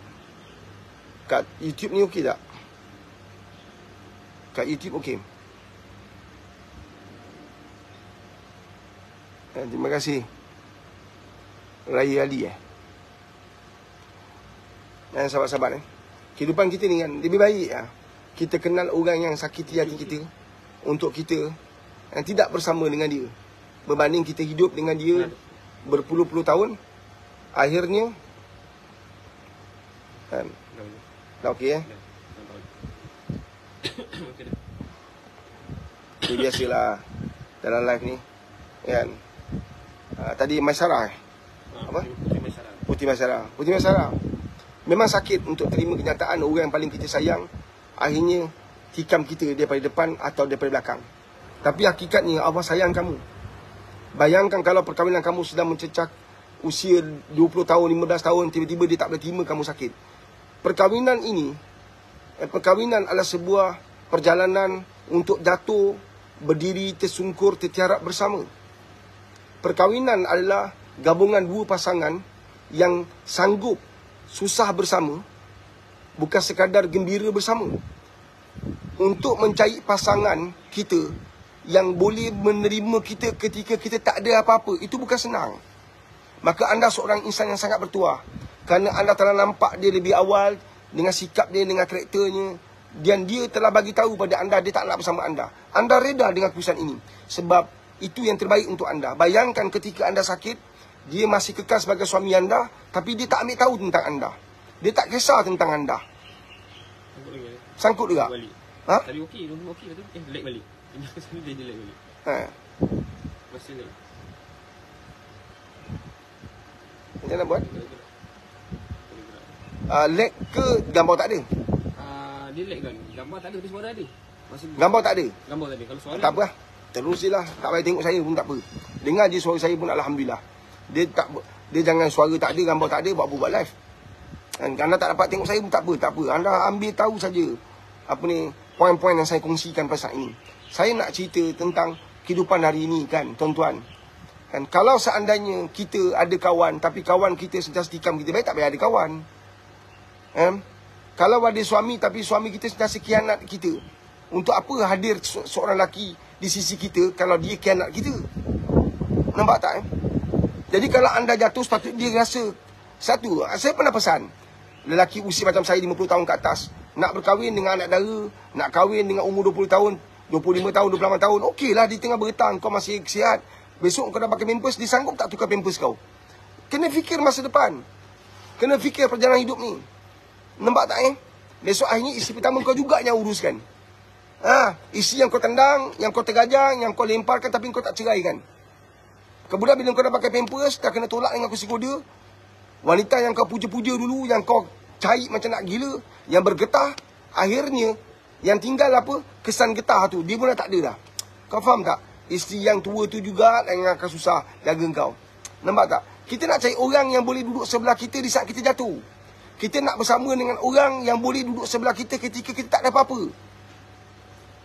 Kat YouTube ni okey tak? Kat YouTube okey. Terima kasih. Raya Ali sahabat-sahabat kehidupan kita ni kan lebih baik kita kenal orang yang sakiti hati kita untuk kita yang tidak bersama dengan dia berbanding kita hidup dengan dia berpuluh-puluh tahun akhirnya kan dah okey itu biasalah dalam live ni kan. Tadi Maisarah apa? Putih Maisarah memang sakit untuk terima kenyataan orang yang paling kita sayang akhirnya tikam kita daripada depan atau daripada belakang. Tapi hakikatnya Allah sayang kamu. Bayangkan kalau perkahwinan kamu sedang mencecah usia 20 tahun, 15 tahun, tiba-tiba dia tak boleh terima kamu sakit. Perkahwinan ini, perkahwinan adalah sebuah perjalanan untuk jatuh, berdiri, tersungkur, tertiarap bersama. Perkahwinan adalah gabungan dua pasangan yang sanggup susah bersama, bukan sekadar gembira bersama. Untuk mencari pasangan kita yang boleh menerima kita ketika kita tak ada apa-apa, itu bukan senang. Maka anda seorang insan yang sangat bertuah, kerana anda telah nampak dia lebih awal dengan sikap dia, dengan karakternya, dan dia telah bagi tahu pada anda dia tak nak bersama anda. Anda reda dengan keputusan ini sebab itu yang terbaik untuk anda. Bayangkan ketika anda sakit, dia masih kekal sebagai suami anda, tapi dia tak ambil tahu tentang anda. Dia tak kisah tentang anda. Sangkut juga. Ha? Tadi okey, dulu okey tu. Delete balik. Ini kesini dia delete balik. Masih delete. Macam mana buat? Lag ke gambar tak ada? Dia lag kan. Gambar tak ada tapi suara ada. Masih gambar tak ada? Gambar tak ada. Kalau suara tak apa lah. Terus je lah. Tak payah tengok saya pun tak apa. Dengar je suara saya pun alhamdulillah. Dia jangan suara tak ada, gambar tak ada, buat live. Dan anda tak dapat tengok saya pun tak apa. Anda ambil tahu saja apa ni poin-poin yang saya kongsikan pada saat ini. Saya nak cerita tentang kehidupan hari ini kan, tuan-tuan. Kan kalau seandainya kita ada kawan tapi kawan kita sentiasa tikam kita, baik tak payah ada kawan. Kalau ada suami tapi suami kita sentiasa khianat kita, untuk apa hadir seorang lelaki di sisi kita kalau dia khianat kita? Nampak tak? Jadi kalau anda jatuh, sepatutnya dia rasa. Satu, saya pernah pesan lelaki usia macam saya 50 tahun ke atas nak berkahwin dengan anak dara, nak kahwin dengan umur 20 tahun, 25 tahun, 28 tahun, okeylah, di tengah berhutang, kau masih sihat. Besok kau dah pakai pampers, dia sanggup tak tukar pampers kau? Kena fikir masa depan. Kena fikir perjalanan hidup ni. Nampak tak Besok akhirnya isteri pertama kau juga yang uruskan. Isteri yang kau tendang, yang kau tergajang, yang kau lemparkan tapi kau tak ceraikan. Kemudian bila kau dah pakai pampers, dah kena tolak dengan kursi roda. Wanita yang kau puja-puja dulu, yang kau cari macam nak gila, yang bergetah, akhirnya yang tinggal apa? Kesan getah tu, dia pun dah tak ada dah. Kau faham tak? Isteri yang tua tu juga yang akan susah jaga kau. Nampak tak? Kita nak cari orang yang boleh duduk sebelah kita di saat kita jatuh. Kita nak bersama dengan orang yang boleh duduk sebelah kita ketika kita tak ada apa-apa.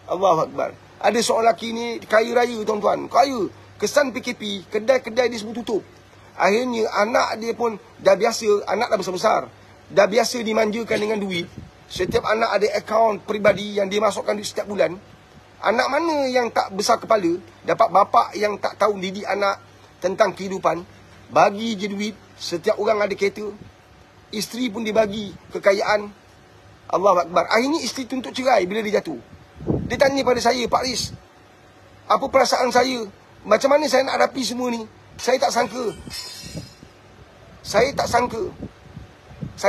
Allahu Akbar. Ada seorang lelaki ni kaya raya, tuan-tuan. Kaya. Kesan PKP, kedai-kedai dia semua tutup. Akhirnya anak dia pun dah biasa, anak dah besar-besar. Dah biasa dimanjakan dengan duit. Setiap anak ada akaun peribadi yang dia masukkan duit setiap bulan. Anak mana yang tak besar kepala, dapat bapak yang tak tahu didik anak tentang kehidupan, bagi je duit, setiap orang ada kereta. Isteri pun dibagi kekayaan. Allahu Akbar. Akhirnya isteri tuntut cerai bila dia jatuh. Dia tanya pada saya, Pak Riz, apa perasaan saya? Macam mana saya nak hadapi semua ni? Saya tak sangka. Saya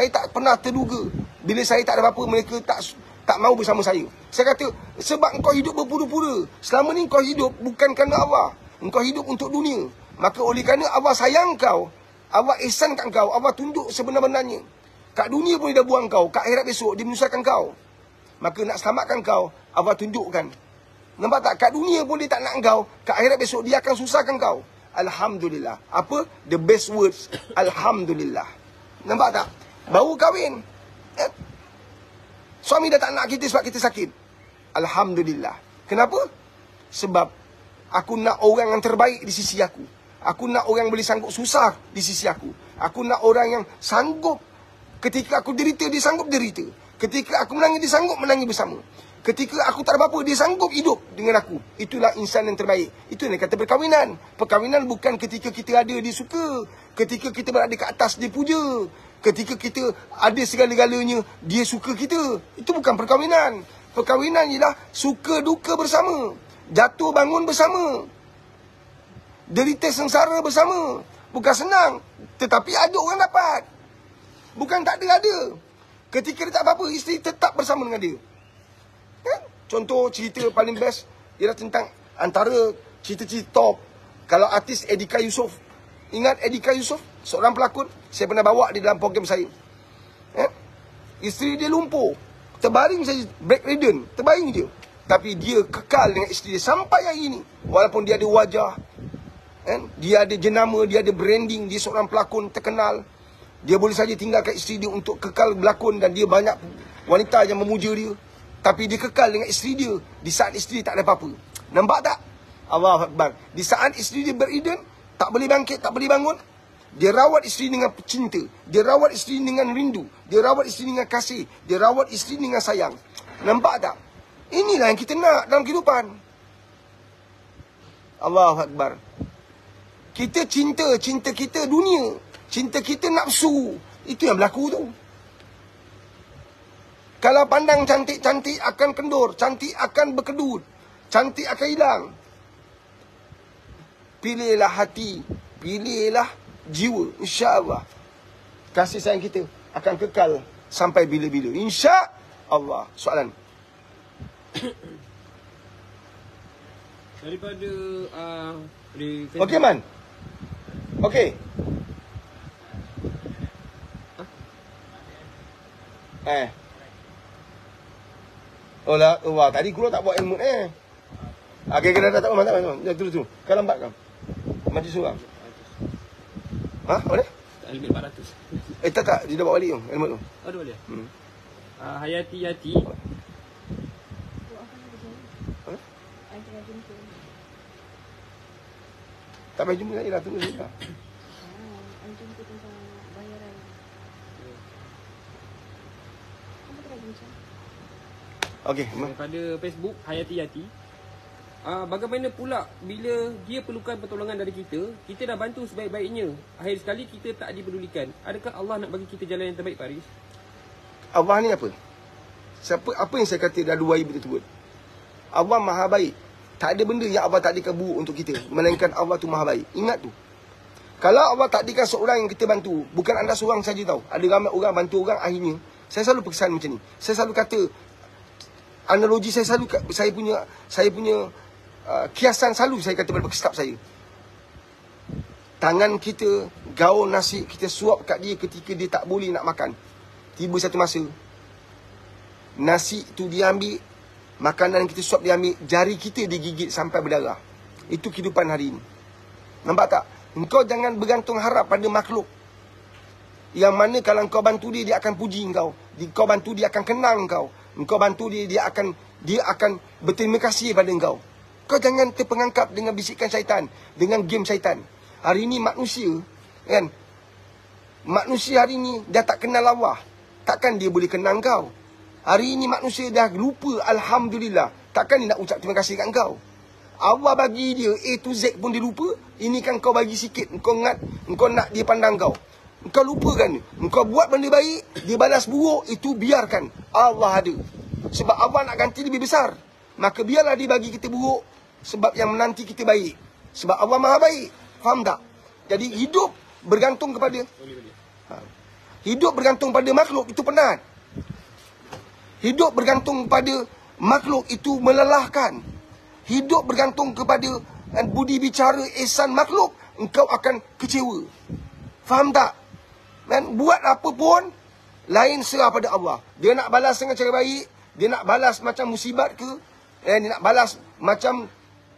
tak pernah terduga. Bila saya tak ada apa-apa, mereka tak mahu bersama saya. Saya kata, sebab engkau hidup berpura-pura. Selama ni engkau hidup bukan kerana Allah. Engkau hidup untuk dunia. Maka oleh kerana Allah sayang kau, Allah ihsankan kau, Allah tunduk sebenar-benarnya. Kat dunia pun dia dah buang kau. Kat akhirat besok dia menyusahkan kau. Maka nak selamatkan kau, Allah tunjukkan. Nampak tak? Kat dunia pun dia tak nak kau. Kat akhirat besok dia akan susahkan kau. Alhamdulillah. Apa? The best words. Alhamdulillah. Nampak tak? Baru kahwin. Suami dah tak nak kita sebab kita sakit. Alhamdulillah. Kenapa? Sebab aku nak orang yang terbaik di sisi aku. Aku nak orang yang boleh sanggup susah di sisi aku. Aku nak orang yang sanggup. Ketika aku derita, dia sanggup derita. Ketika aku menangis, dia sanggup menangis bersama. Ketika aku tak ada apa-apa, dia sanggup hidup dengan aku. Itulah insan yang terbaik. Itu yang kata perkahwinan. Perkahwinan bukan ketika kita ada, dia suka. Ketika kita berada ke atas, dia puja. Ketika kita ada segala-galanya, dia suka kita. Itu bukan perkahwinan. Perkahwinan ialah suka duka bersama. Jatuh bangun bersama. Derita sengsara bersama. Bukan senang. Tetapi ada orang dapat. Bukan tak ada. Ketika dia tak apa-apa, isteri tetap bersama dengan dia. Kan? Contoh cerita paling best ialah tentang antara cerita-cerita top. Kalau artis Edika Yusof. Ingat Edika Yusof? Seorang pelakon. Saya pernah bawa di dalam program saya. Isteri dia lumpuh. Terbaring saja. Bedridden. Terbaring dia. Tapi dia kekal dengan isteri dia sampai hari ini. Walaupun dia ada wajah. Dia ada jenama. Dia ada branding. Dia seorang pelakon terkenal. Dia boleh saja tinggalkan isteri dia untuk kekal berlakon. Dan dia banyak wanita yang memuja dia. Tapi dia kekal dengan isteri dia. Di saat isteri tak ada apa-apa. Nampak tak? Allahu Akbar. Di saat isteri dia berident, tak boleh bangkit, tak boleh bangun, dia rawat isteri dengan cinta. Dia rawat isteri dengan rindu. Dia rawat isteri dengan kasih. Dia rawat isteri dengan sayang. Nampak tak? Inilah yang kita nak dalam kehidupan. Allahu Akbar. Kita cinta kita dunia. Cinta kita nafsu. Itu yang berlaku tu. Kalau pandang cantik-cantik akan kendur. Cantik akan berkedut. Cantik akan hilang. Pilihlah hati. Pilihlah jiwa. InsyaAllah. Kasih sayang kita akan kekal sampai bila-bila. InsyaAllah. Soalan. Daripada Okey, Man. Okey. Wah, tadi guru tak buat ilmu okey, kena tak apa, tak terus. Kau lambat kau. Majlis surah. Mana? Helmet 400. Tak, dia dah bawa balik tu, helmet tu. Ada boleh? Hayati Yati. Tak payah jumpa lagi lah, tunggu je lah. Okey. Daripada Facebook, Hayati Yati. Bagaimana pula bila dia perlukan pertolongan dari kita, kita dah bantu sebaik-baiknya. Akhir sekali kita tak dipedulikan. Adakah Allah nak bagi kita jalan yang terbaik, Faris? Allah ni apa? Apa yang saya kata dah 2 hari betul-betul. Allah maha baik. Tak ada benda yang Allah takdirkan buruk untuk kita. Melainkan Allah tu maha baik. Ingat tu. Kalau Allah takdirkan seorang yang kita bantu, bukan anda seorang saja tahu. Ada ramai orang bantu orang, akhirnya saya selalu pesan macam ni. Saya selalu kata, analogi saya punya kiasan selalu saya kata pada staf saya. Tangan kita gaul nasi, kita suap kat dia ketika dia tak boleh nak makan. Tiba satu masa, nasi tu dia ambil, makanan kita suap dia ambil, jari kita digigit sampai berdarah. Itu kehidupan hari ini. Nampak tak? Engkau jangan bergantung harap pada makhluk. Yang mana kalau engkau bantu dia, dia akan puji engkau. Engkau bantu dia akan kenang engkau. Engkau bantu dia, dia akan berterima kasih pada engkau. Kau jangan terperangkap dengan bisikan syaitan, dengan game syaitan. Hari ini manusia, kan? Manusia hari ini dah tak kenal Allah. Takkan dia boleh kenang kau? Hari ini manusia dah lupa Alhamdulillah. Takkan dia nak ucap terima kasih kat engkau? Allah bagi dia A to Z pun dia lupa. Ini kan kau bagi sikit. Engkau nak dia pandang kau. Engkau lupakan dia. Engkau buat benda baik, dia balas buruk, itu biarkan. Allah ada. Sebab Allah nak ganti lebih besar. Maka biarlah dia bagi kita buruk, sebab yang menanti kita baik. Sebab Allah maha baik. Faham tak? Jadi hidup bergantung kepada hidup bergantung pada makhluk, itu penat. Hidup bergantung pada makhluk, itu melelahkan. Hidup bergantung kepada budi bicara ihsan makhluk, engkau akan kecewa. Faham tak? Dan buat apa pun, lain serah pada Allah. Dia nak balas dengan cara baik, dia nak balas macam musibat ke, dia nak balas macam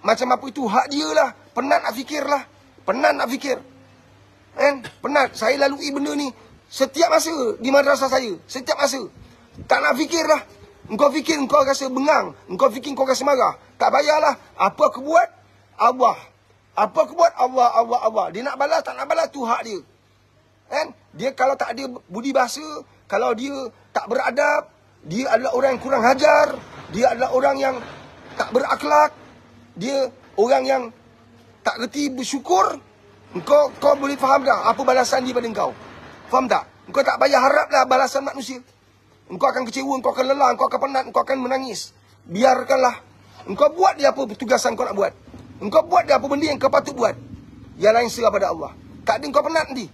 apa, itu hak dia lah. Penat nak fikir lah. Penat nak fikir. Penat. Saya lalui benda ni setiap masa di madrasah saya. Setiap masa. Tak nak fikir lah. Engkau fikir, engkau rasa bengang. Engkau fikir, engkau rasa marah. Tak payahlah. Apa aku buat? Allah. Apa aku buat? Allah, Allah, Allah. Dia nak balas, tak nak balas, tu hak dia. Dia kalau tak ada budi bahasa, kalau dia tak beradab, dia adalah orang yang kurang hajar, dia adalah orang yang tak berakhlak, dia orang yang tak reti bersyukur, kau boleh faham tak apa balasan dia pada engkau? Faham tak? Engkau tak payah haraplah balasan manusia. Engkau akan kecewa, engkau akan lelah, engkau akan penat, engkau akan menangis. Biarkanlah. Engkau buat dia apa tugasan kau nak buat. Engkau buat dia apa benda yang kau patut buat. Yang lain serah pada Allah. Tak ada engkau penat nanti.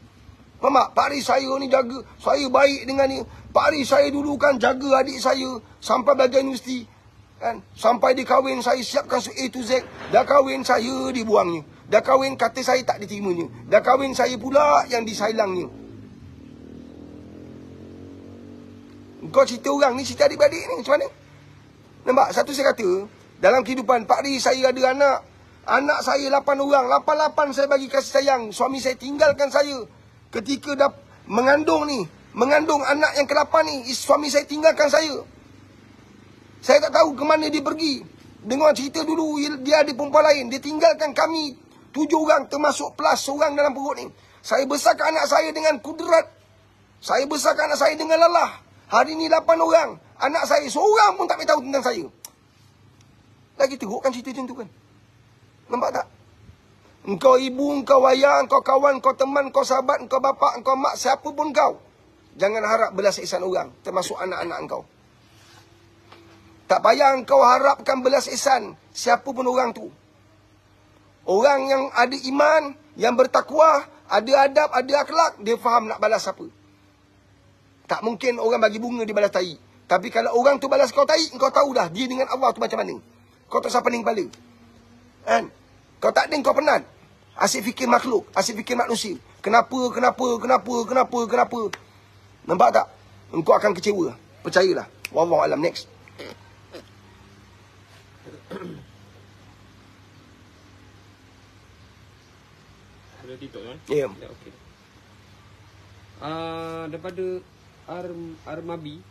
Faham tak? Pak Haris saya ni jaga, saya baik dengan ni. Pak Haris saya dulu kan jaga adik saya sampai belajar universiti. Sampai dia kahwin, saya siapkan A to Z. Dah kahwin, saya dibuangnya. Dah kahwin, kata saya tak diterimanya. Dah kahwin, saya pula yang disailangnya. Kau cerita orang ni, cerita adik-beradik ni macam mana? Nampak? Satu saya kata, dalam kehidupan Pak Haris saya ada anak. Anak saya 8 orang. 8-8 saya bagi kasih sayang. Suami saya tinggalkan saya. Ketika dah mengandung ni, mengandung anak yang ke-8 ni, suami saya tinggalkan saya. Saya tak tahu ke mana dia pergi. Dengar cerita dulu, dia ada perempuan lain. Dia tinggalkan kami 7 orang, termasuk plus seorang dalam perut ni. Saya besarkan anak saya dengan kudrat. Saya besarkan anak saya dengan lelah. Hari ni 8 orang. Anak saya seorang pun tak tahu tentang saya. Lagi teruk kan cerita macam tu kan? Nampak tak? Engkau ibu, engkau ayah, engkau kawan, engkau teman, engkau sahabat, engkau bapa, engkau mak, siapa pun kau. Jangan harap belas ihsan orang, termasuk anak-anak engkau. Tak payah engkau harapkan belas ihsan siapa pun orang tu. Orang yang ada iman, yang bertakwa, ada adab, ada akhlak, dia faham nak balas apa. Tak mungkin orang bagi bunga dia balas tai. Tapi kalau orang tu balas kau tai, engkau tahu dah dia dengan Allah tu macam mana. Kau tak usah pening kepala. Kau tak ada, kau penat. Asyik fikir makhluk, asyik fikir manusia. Kenapa. Nampak tak? Engkau akan kecewa. Percayalah. Wallahu alam. Next. Ada TikTok kan? Ya. Ya, okey. Daripada Armabi.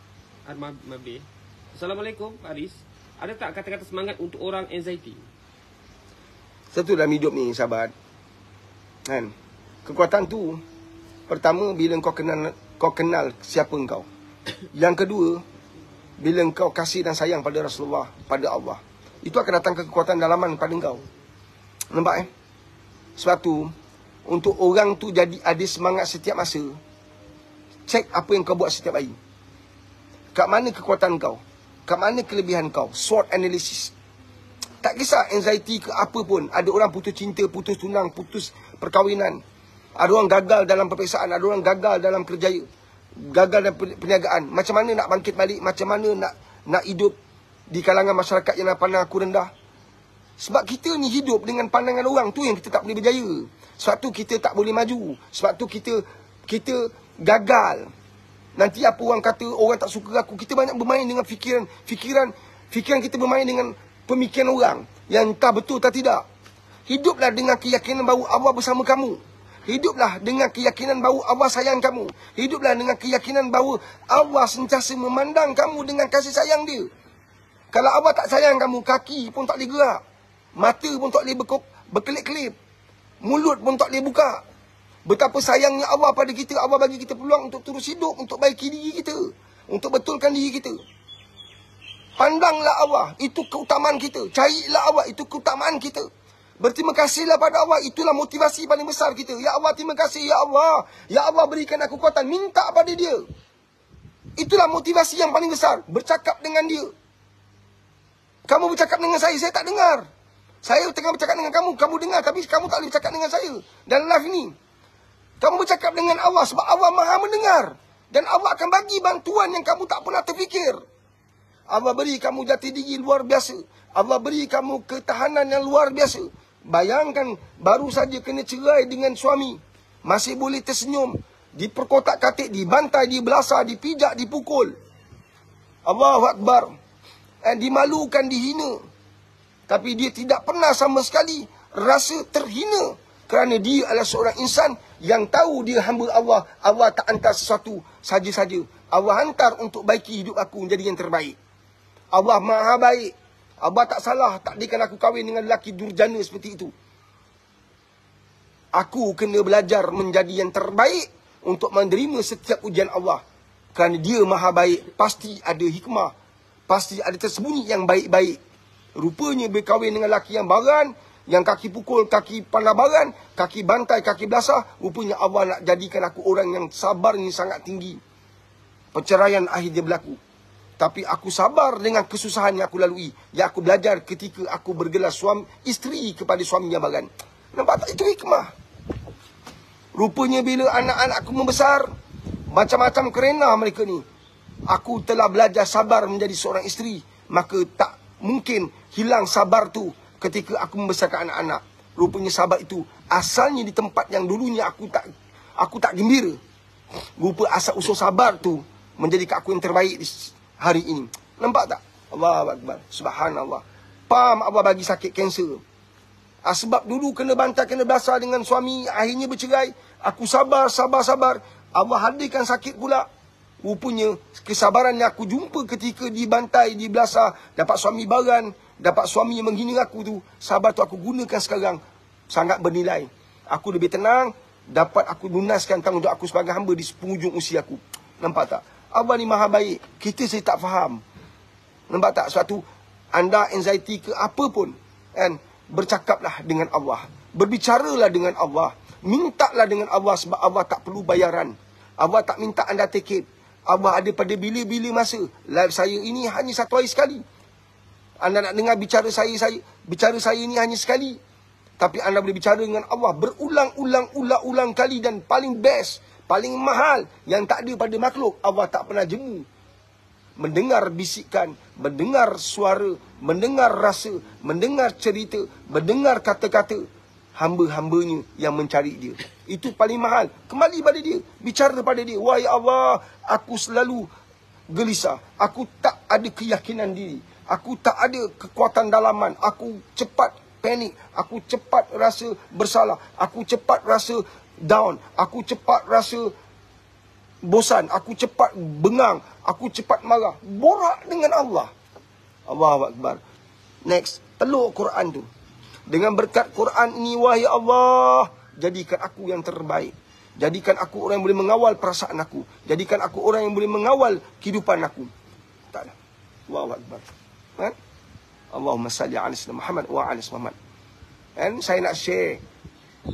Assalamualaikum, Pak Haris. Ada tak kata-kata semangat untuk orang anxiety? Satu dalam hidup ni, sahabat. Kekuatan tu, pertama, bila kau kenal siapa engkau. Yang kedua, bila engkau kasih dan sayang pada Rasulullah, pada Allah. Itu akan datang kekuatan dalaman pada engkau. Nampak Sebab tu, untuk orang tu jadi ada semangat setiap masa, cek apa yang kau buat setiap hari. Kat mana kekuatan kau? Kat mana kelebihan kau? SWOT analysis. Tak kisah anxiety ke apa pun. Ada orang putus cinta, putus tunang, putus perkahwinan. Ada orang gagal dalam peperiksaan. Ada orang gagal dalam kerjaya. Gagal dalam perniagaan. Macam mana nak bangkit balik? Macam mana nak hidup di kalangan masyarakat yang pandang aku rendah? Sebab kita ni hidup dengan pandangan orang. Tu yang kita tak boleh berjaya. Sebab tu kita tak boleh maju. Sebab tu kita gagal. Nanti apa orang kata, orang tak suka aku. Kita banyak bermain dengan fikiran kita bermain dengan pemikiran orang yang entah betul atau tidak. Hiduplah dengan keyakinan bahawa Allah bersama kamu. Hiduplah dengan keyakinan bahawa Allah sayang kamu. Hiduplah dengan keyakinan bahawa Allah sentiasa memandang kamu dengan kasih sayang dia. Kalau Allah tak sayang kamu, kaki pun tak boleh gerak. Mata pun tak boleh berkelip-kelip. Mulut pun tak boleh buka. Betapa sayangnya Allah pada kita. Allah bagi kita peluang untuk terus hidup, untuk baiki diri kita, untuk betulkan diri kita. Pandanglah Allah, itu keutamaan kita. Carilah Allah, itu keutamaan kita. Berterima kasihlah pada Allah, itulah motivasi paling besar kita. Ya Allah, terima kasih, Ya Allah. Ya Allah, berikan aku kekuatan, minta pada dia. Itulah motivasi yang paling besar, bercakap dengan dia. Kamu bercakap dengan saya tak dengar. Saya tengah bercakap dengan kamu, kamu dengar, tapi kamu tak boleh bercakap dengan saya. Dan live ni, kamu bercakap dengan Allah sebab Allah Maha mendengar. Dan Allah akan bagi bantuan yang kamu tak pernah terfikir. Allah beri kamu jati diri luar biasa. Allah beri kamu ketahanan yang luar biasa. Bayangkan, baru saja kena cerai dengan suami, masih boleh tersenyum, diperkotak-katik, dibantai, dibelasah, dipijak, dipukul. Allahu Akbar. Dimalukan, dihina. Tapi dia tidak pernah sama sekali rasa terhina. Kerana dia adalah seorang insan yang tahu dia hamba Allah. Allah tak hantar sesuatu saja-saja. Allah hantar untuk baiki hidup aku menjadi yang terbaik. Allah maha baik. Allah tak salah takdirkan aku kahwin dengan lelaki durjana seperti itu. Aku kena belajar menjadi yang terbaik untuk menerima setiap ujian Allah. Kerana dia maha baik. Pasti ada hikmah. Pasti ada tersembunyi yang baik-baik. Rupanya berkahwin dengan lelaki yang baran, yang kaki pukul, kaki pandai baran, kaki bantai, kaki belasah. Rupanya Allah nak jadikan aku orang yang sabarnya sangat tinggi. Perceraian akhirnya berlaku. Tapi aku sabar dengan kesusahan yang aku lalui. Yang aku belajar ketika aku bergelar isteri kepada suami yang baran. Nampak tak? Itu hikmah. Rupanya bila anak-anak aku membesar, macam-macam kerana mereka ni, aku telah belajar sabar menjadi seorang isteri. Maka tak mungkin hilang sabar tu ketika aku membesarkan anak-anak. Rupanya sabar itu asalnya di tempat yang dulunya aku tak gembira. Rupa asal usul sabar tu menjadikan aku yang terbaik hari ini. Nampak tak? Allahu Akbar. Subhanallah. Pam Allah bagi sakit kanser. Sebab dulu kena bantai, kena belasah dengan suami, akhirnya bercerai. Aku sabar. Allah hadirkan sakit pula. Rupanya kesabaran yang aku jumpa ketika dibantai, dibelasah, dapat suami baran, dapat suami yang menghina aku tu, sabar tu aku gunakan sekarang sangat bernilai. Aku lebih tenang, dapat aku lunaskan tanggungjawab aku sebagai hamba di penghujung usia aku. Nampak tak? Allah ni maha baik. Kita saya tak faham. Nampak tak? Sebab tu anda anxiety ke apa pun, kan, bercakaplah dengan Allah. Berbicaralah dengan Allah. Mintalah dengan Allah sebab Allah tak perlu bayaran. Allah tak minta anda take it. Allah ada pada bila-bila masa. Live saya ini hanya satu hari sekali. Anda nak dengar bicara saya ini hanya sekali. Tapi anda boleh bicara dengan Allah berulang-ulang kali. Dan paling best, paling mahal yang tak ada pada makhluk, Allah tak pernah jemu. Mendengar bisikan, mendengar suara, mendengar rasa, mendengar cerita, mendengar kata-kata hamba-hambanya yang mencari dia. Itu paling mahal. Kembali pada dia. Bicara pada dia. Wahai Allah, aku selalu gelisah. Aku tak ada keyakinan diri. Aku tak ada kekuatan dalaman. Aku cepat panik. Aku cepat rasa bersalah. Aku cepat rasa down. Aku cepat rasa bosan. Aku cepat bengang. Aku cepat marah. Borak dengan Allah. Allahu Akbar. Next. Telur Quran tu. Dengan berkat Quran ini, wahai Allah, jadikan aku yang terbaik. Jadikan aku orang yang boleh mengawal perasaan aku. Jadikan aku orang yang boleh mengawal kehidupan aku. Taklah. Allahu Akbar. Kan? Allahumma salli ala sayyidina Muhammad wa ala Muhammad. Dan saya nak share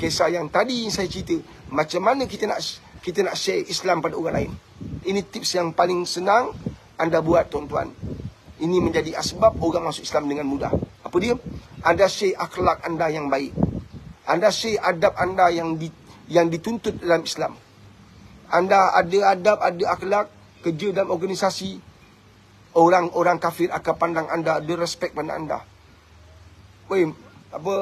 kisah yang tadi saya cerita. Macam mana kita nak share Islam pada orang lain. Ini tips yang paling senang anda buat, tuan-tuan. Ini menjadi asbab orang masuk Islam dengan mudah. Apa dia? Anda share akhlak anda yang baik. Anda share adab anda yang dituntut dalam Islam. Anda ada adab, ada akhlak, kerja dalam organisasi, orang-orang kafir akan pandang anda, ada respect pada anda. Weh, apa,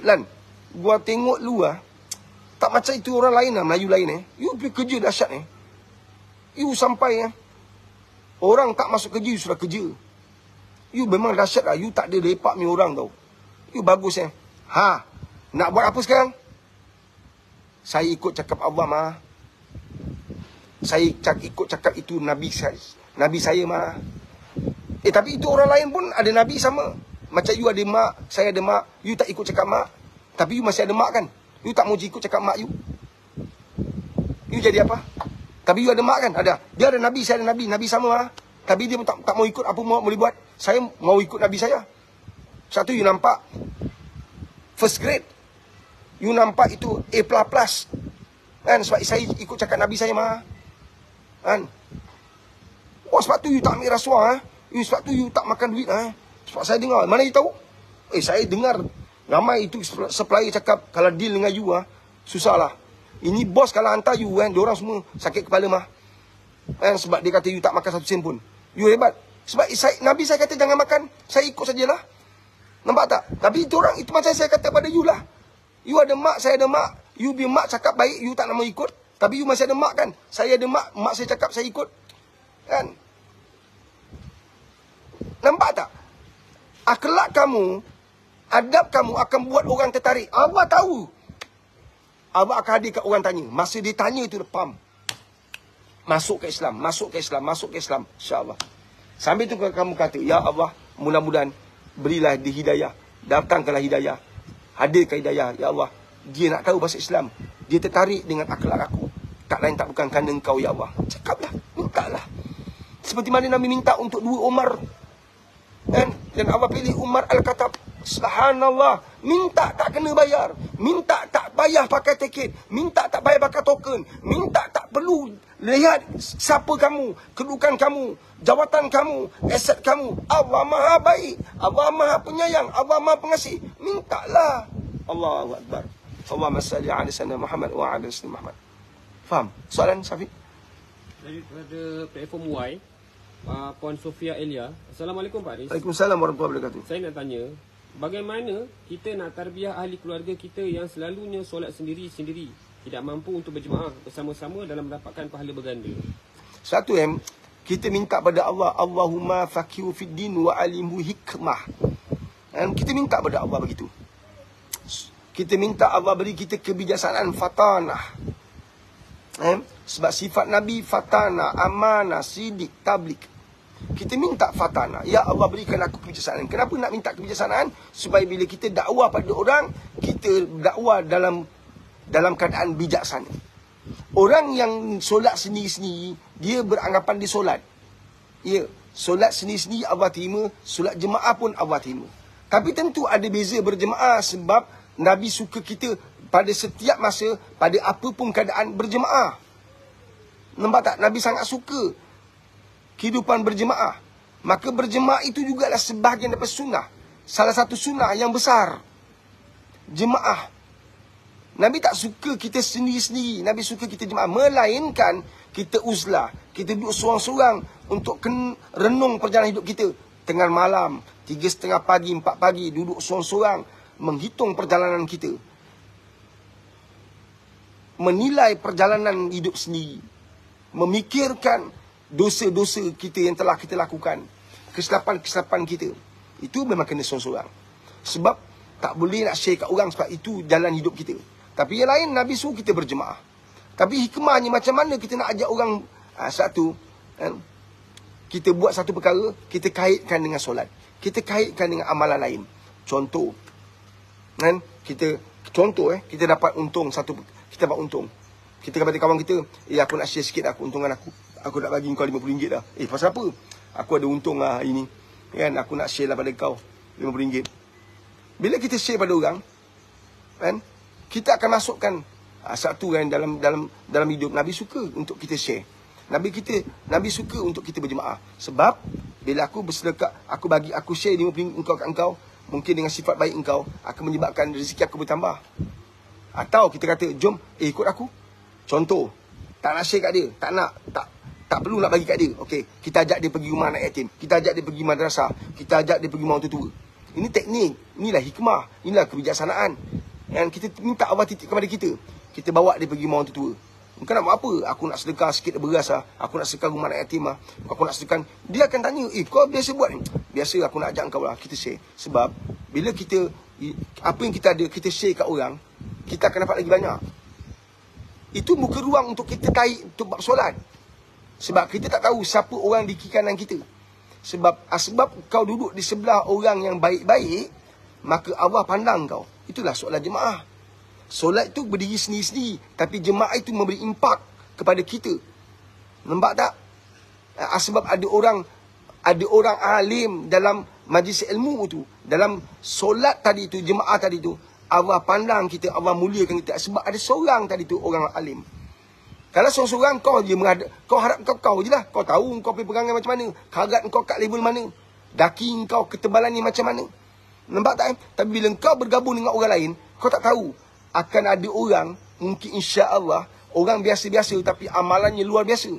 Lan, gua tengok lu tak macam itu orang lain Melayu lain You pergi kerja dahsyat You sampai orang tak masuk kerja, you sudah kerja. You memang dahsyat lah. You tak ada lepak ni orang tau. You bagus nak buat apa sekarang? Saya ikut cakap Allah mah. Saya ikut cakap itu Nabi saya mah. Tapi itu orang lain pun ada Nabi sama. Macam you ada mak, saya ada mak. You tak ikut cakap mak. Tapi you masih ada mak kan? You tak mau ikut cakap mak you. You jadi apa? Tapi you ada mak kan? Ada. Dia ada Nabi, saya ada Nabi. Nabi sama mah. Tapi dia tak mau ikut, apa mau boleh buat? Saya mau ikut Nabi saya. Satu, you nampak first grade. You nampak itu A++. Kan? Sebab saya ikut cakap Nabi saya mah. Kan? Sebab tu you tak ambil rasuah. Sebab tu you tak makan duit. Sebab saya dengar. Mana you tahu? Saya dengar ramai itu supplier cakap, kalau deal dengan you susah lah. Ini bos kalau hantar you diorang semua sakit kepala mah. Sebab dia kata you tak makan satu sen pun. You hebat. Sebab Nabi saya kata jangan makan. Saya ikut sajalah. Nampak tak? Tapi itu orang, itu macam saya kata pada you lah. You ada mak, saya ada mak. You biar mak cakap baik, you tak nak mau ikut. Tapi you masih ada mak kan? Saya ada mak, mak saya cakap saya ikut. Kan? Nampak tak? Akhlak kamu, adab kamu akan buat orang tertarik. Awak tahu. Awak akan hadir kat orang tanya. Masa dia tanya itu, pam. Masuk ke Islam, masuk ke Islam, masuk ke Islam. InsyaAllah. Sambil tu kamu kata, ya Allah, mudah-mudahan berilah dia hidayah. Datangkanlah hidayah. Hadirkan hidayah. Ya Allah, dia nak tahu bahasa Islam. Dia tertarik dengan akhlak aku. Tak lain tak bukan kerana engkau, ya Allah. Cakaplah, mintalah. Seperti mana Nabi minta untuk 2 Umar. Dan Allah pilih Umar Al-Khattab. Subhanallah. Minta tak kena bayar. Minta tak payah pakai tiket. Minta tak payah pakai token. Minta tak perlu lihat siapa kamu, kedudukan kamu, jawatan kamu, aset kamu. Allah Maha baik. Allah Maha penyayang. Allah Maha pengasih. Mintalah. Allahu Akbar. Allahumma salli ala sayyidina Muhammad wa ala sayyidina Muhammad. Faham? Soalan Syafiq? Daripada platform Y, Puan Sofia Elia. Assalamualaikum Pak Haris. Waalaikumsalam warahmatullahi wabarakatuh. Saya nak tanya, bagaimana kita nak tarbiyah ahli keluarga kita yang selalunya solat sendiri-sendiri, tidak mampu untuk berjemaah bersama-sama dalam mendapatkan pahala berganda? Satu kita minta pada Allah, Allahumma faqihu fid din wa alimhu hikmah. Dan kita minta pada Allah begitu. Kita minta Allah beri kita kebijaksanaan fatanah. Sebab sifat Nabi fatanah, amanah, sidik, tablik. Kita minta fatanah. Ya Allah berikan aku kebijaksanaan. Kenapa nak minta kebijaksanaan? Supaya bila kita dakwah pada orang, kita dakwah dalam keadaan bijaksana. Orang yang solat sendiri-sendiri, dia beranggapan dia solat. Ya, solat sendiri-sendiri Allah terima, solat jemaah pun Allah terima. Tapi tentu ada beza berjemaah sebab Nabi suka kita pada setiap masa, pada apa pun keadaan berjemaah. Nampak tak? Nabi sangat suka kehidupan berjemaah. Maka berjemaah itu jugalah sebahagian daripada sunnah. Salah satu sunnah yang besar. Jemaah. Nabi tak suka kita sendiri-sendiri. Nabi suka kita jemaah. Melainkan kita uzlah. Kita duduk seorang-seorang untuk renung perjalanan hidup kita. Tengah malam, 3:30 pagi, 4 pagi, duduk seorang-seorang. Menghitung perjalanan kita. Menilai perjalanan hidup sendiri. Memikirkan dosa-dosa kita yang telah kita lakukan. Kesilapan-kesilapan kita. Itu memang kena seorang-seorang. Sebab tak boleh nak share kat orang sebab itu jalan hidup kita. Tapi yang lain, Nabi suruh kita berjemaah. Tapi hikmahnya macam mana kita nak ajak orang satu. Kita buat satu perkara, kita kaitkan dengan solat. Kita kaitkan dengan amalan lain. Contoh. Kita dapat untung satu. Kita dapat untung. Kita kata kawan kita, aku nak share sikit keuntungan aku. Aku nak bagi kau RM50 dah. Pasal apa? Aku ada untung hari ni. Kan, aku nak share lah pada kau RM50. Bila kita share pada orang, kan, kita akan masukkan satu kan dalam hidup. Nabi suka untuk kita share. Nabi suka untuk kita berjemaah. Sebab bila aku bersedekah, aku share RM50 kat engkau, mungkin dengan sifat baik engkau akan menyebabkan rezeki aku bertambah. Atau kita kata, jom ikut aku. Contoh, tak nak share kat dia, tak perlu nak bagi kat dia. Okey, kita ajak dia pergi rumah anak yatim, kita ajak dia pergi madrasah, kita ajak dia pergi rumah orang tua. Ini teknik, inilah hikmah, inilah kebijaksanaan. Yang kita minta Allah titik kepada kita. Kita bawa dia pergi rumah orang tua. Bukan nak buat apa? Aku nak sedekah sikit beras lah. Aku nak sedekah rumah anak yatim lah. Aku nak sedekah. Dia akan tanya, kau biasa buat ni? Biasa aku nak ajak kau lah. Kita share. Sebab bila kita, apa yang kita ada, kita share kat orang, kita akan dapat lagi banyak. Itu muka ruang untuk kita taik untuk bab solat. Sebab kita tak tahu siapa orang di kiri kanan kita. Sebab kau duduk di sebelah orang yang baik-baik, maka Allah pandang kau. Itulah solat jemaah. Solat itu berdiri sendiri-sendiri, tapi jemaah itu memberi impak kepada kita. Nampak tak? Sebab ada orang alim dalam majlis ilmu itu, dalam solat tadi itu, jemaah tadi itu, Allah pandang kita, Allah muliakan kita. Sebab ada seorang tadi tu orang alim. Kalau seorang-seorang kau harap kau je lah. Kau tahu kau pergi perangai macam mana. Karat kau kat level mana. Daki kau ketebalannya macam mana. Nampak tak? Tapi bila kau bergabung dengan orang lain, kau tak tahu. Akan ada orang, mungkin insya-Allah, orang biasa-biasa tapi amalannya luar biasa.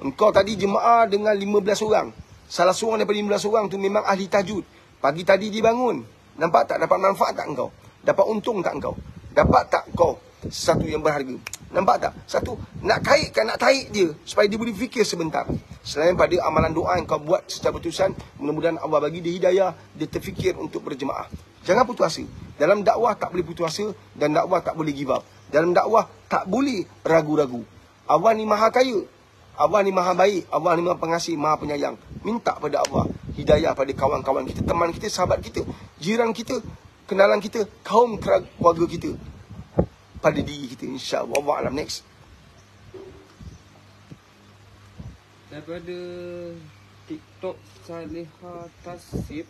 Engkau tadi jemaah dengan 15 orang. Salah seorang daripada 15 orang tu memang ahli tahajud. Pagi tadi dia bangun. Nampak tak? Dapat manfaat tak engkau? Dapat untung tak engkau? Dapat tak kau sesuatu yang berharga? Nampak tak? Satu, nak kaitkan, nak tarik dia supaya dia boleh fikir sebentar. Selain pada amalan doa yang kau buat secara berterusan, mudah-mudahan Allah bagi dia hidayah, dia terfikir untuk berjemaah. Jangan putus asa. Dalam dakwah tak boleh putus asa dan dakwah tak boleh give up. Dalam dakwah tak boleh ragu-ragu. Allah ni maha kaya. Allah ni maha baik. Allah ni maha pengasih, maha penyayang. Minta pada Allah hidayah pada kawan-kawan kita, teman kita, sahabat kita, jiran kita, kenalan kita, kaum keluarga kita, pada diri kita, insya-Allah. Allah alam. Next. Daripada TikTok Saleha Tasif.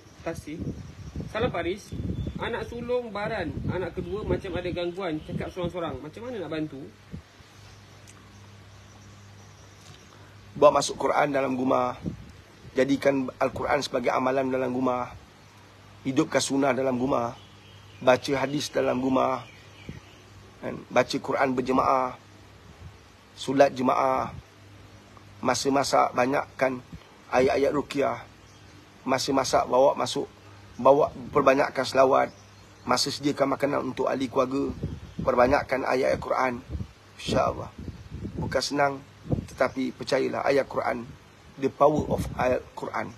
Salam Paris. Anak sulung baran, anak kedua macam ada gangguan, cakap sorang-sorang. Macam mana nak bantu? Bawa masuk Quran dalam rumah. Jadikan Al-Quran sebagai amalan dalam rumah. Hidupkan sunnah dalam rumah. Baca hadis dalam rumah. Baca Quran berjemaah, solat jemaah. Masa masak banyakkan ayat-ayat ruqyah. Masa masak bawa perbanyakkan selawat. Masa sediakan makanan untuk ahli keluarga, perbanyakkan ayat-ayat Quran. InsyaAllah. Bukan senang, tetapi percayalah ayat Quran, the power of ayat Quran.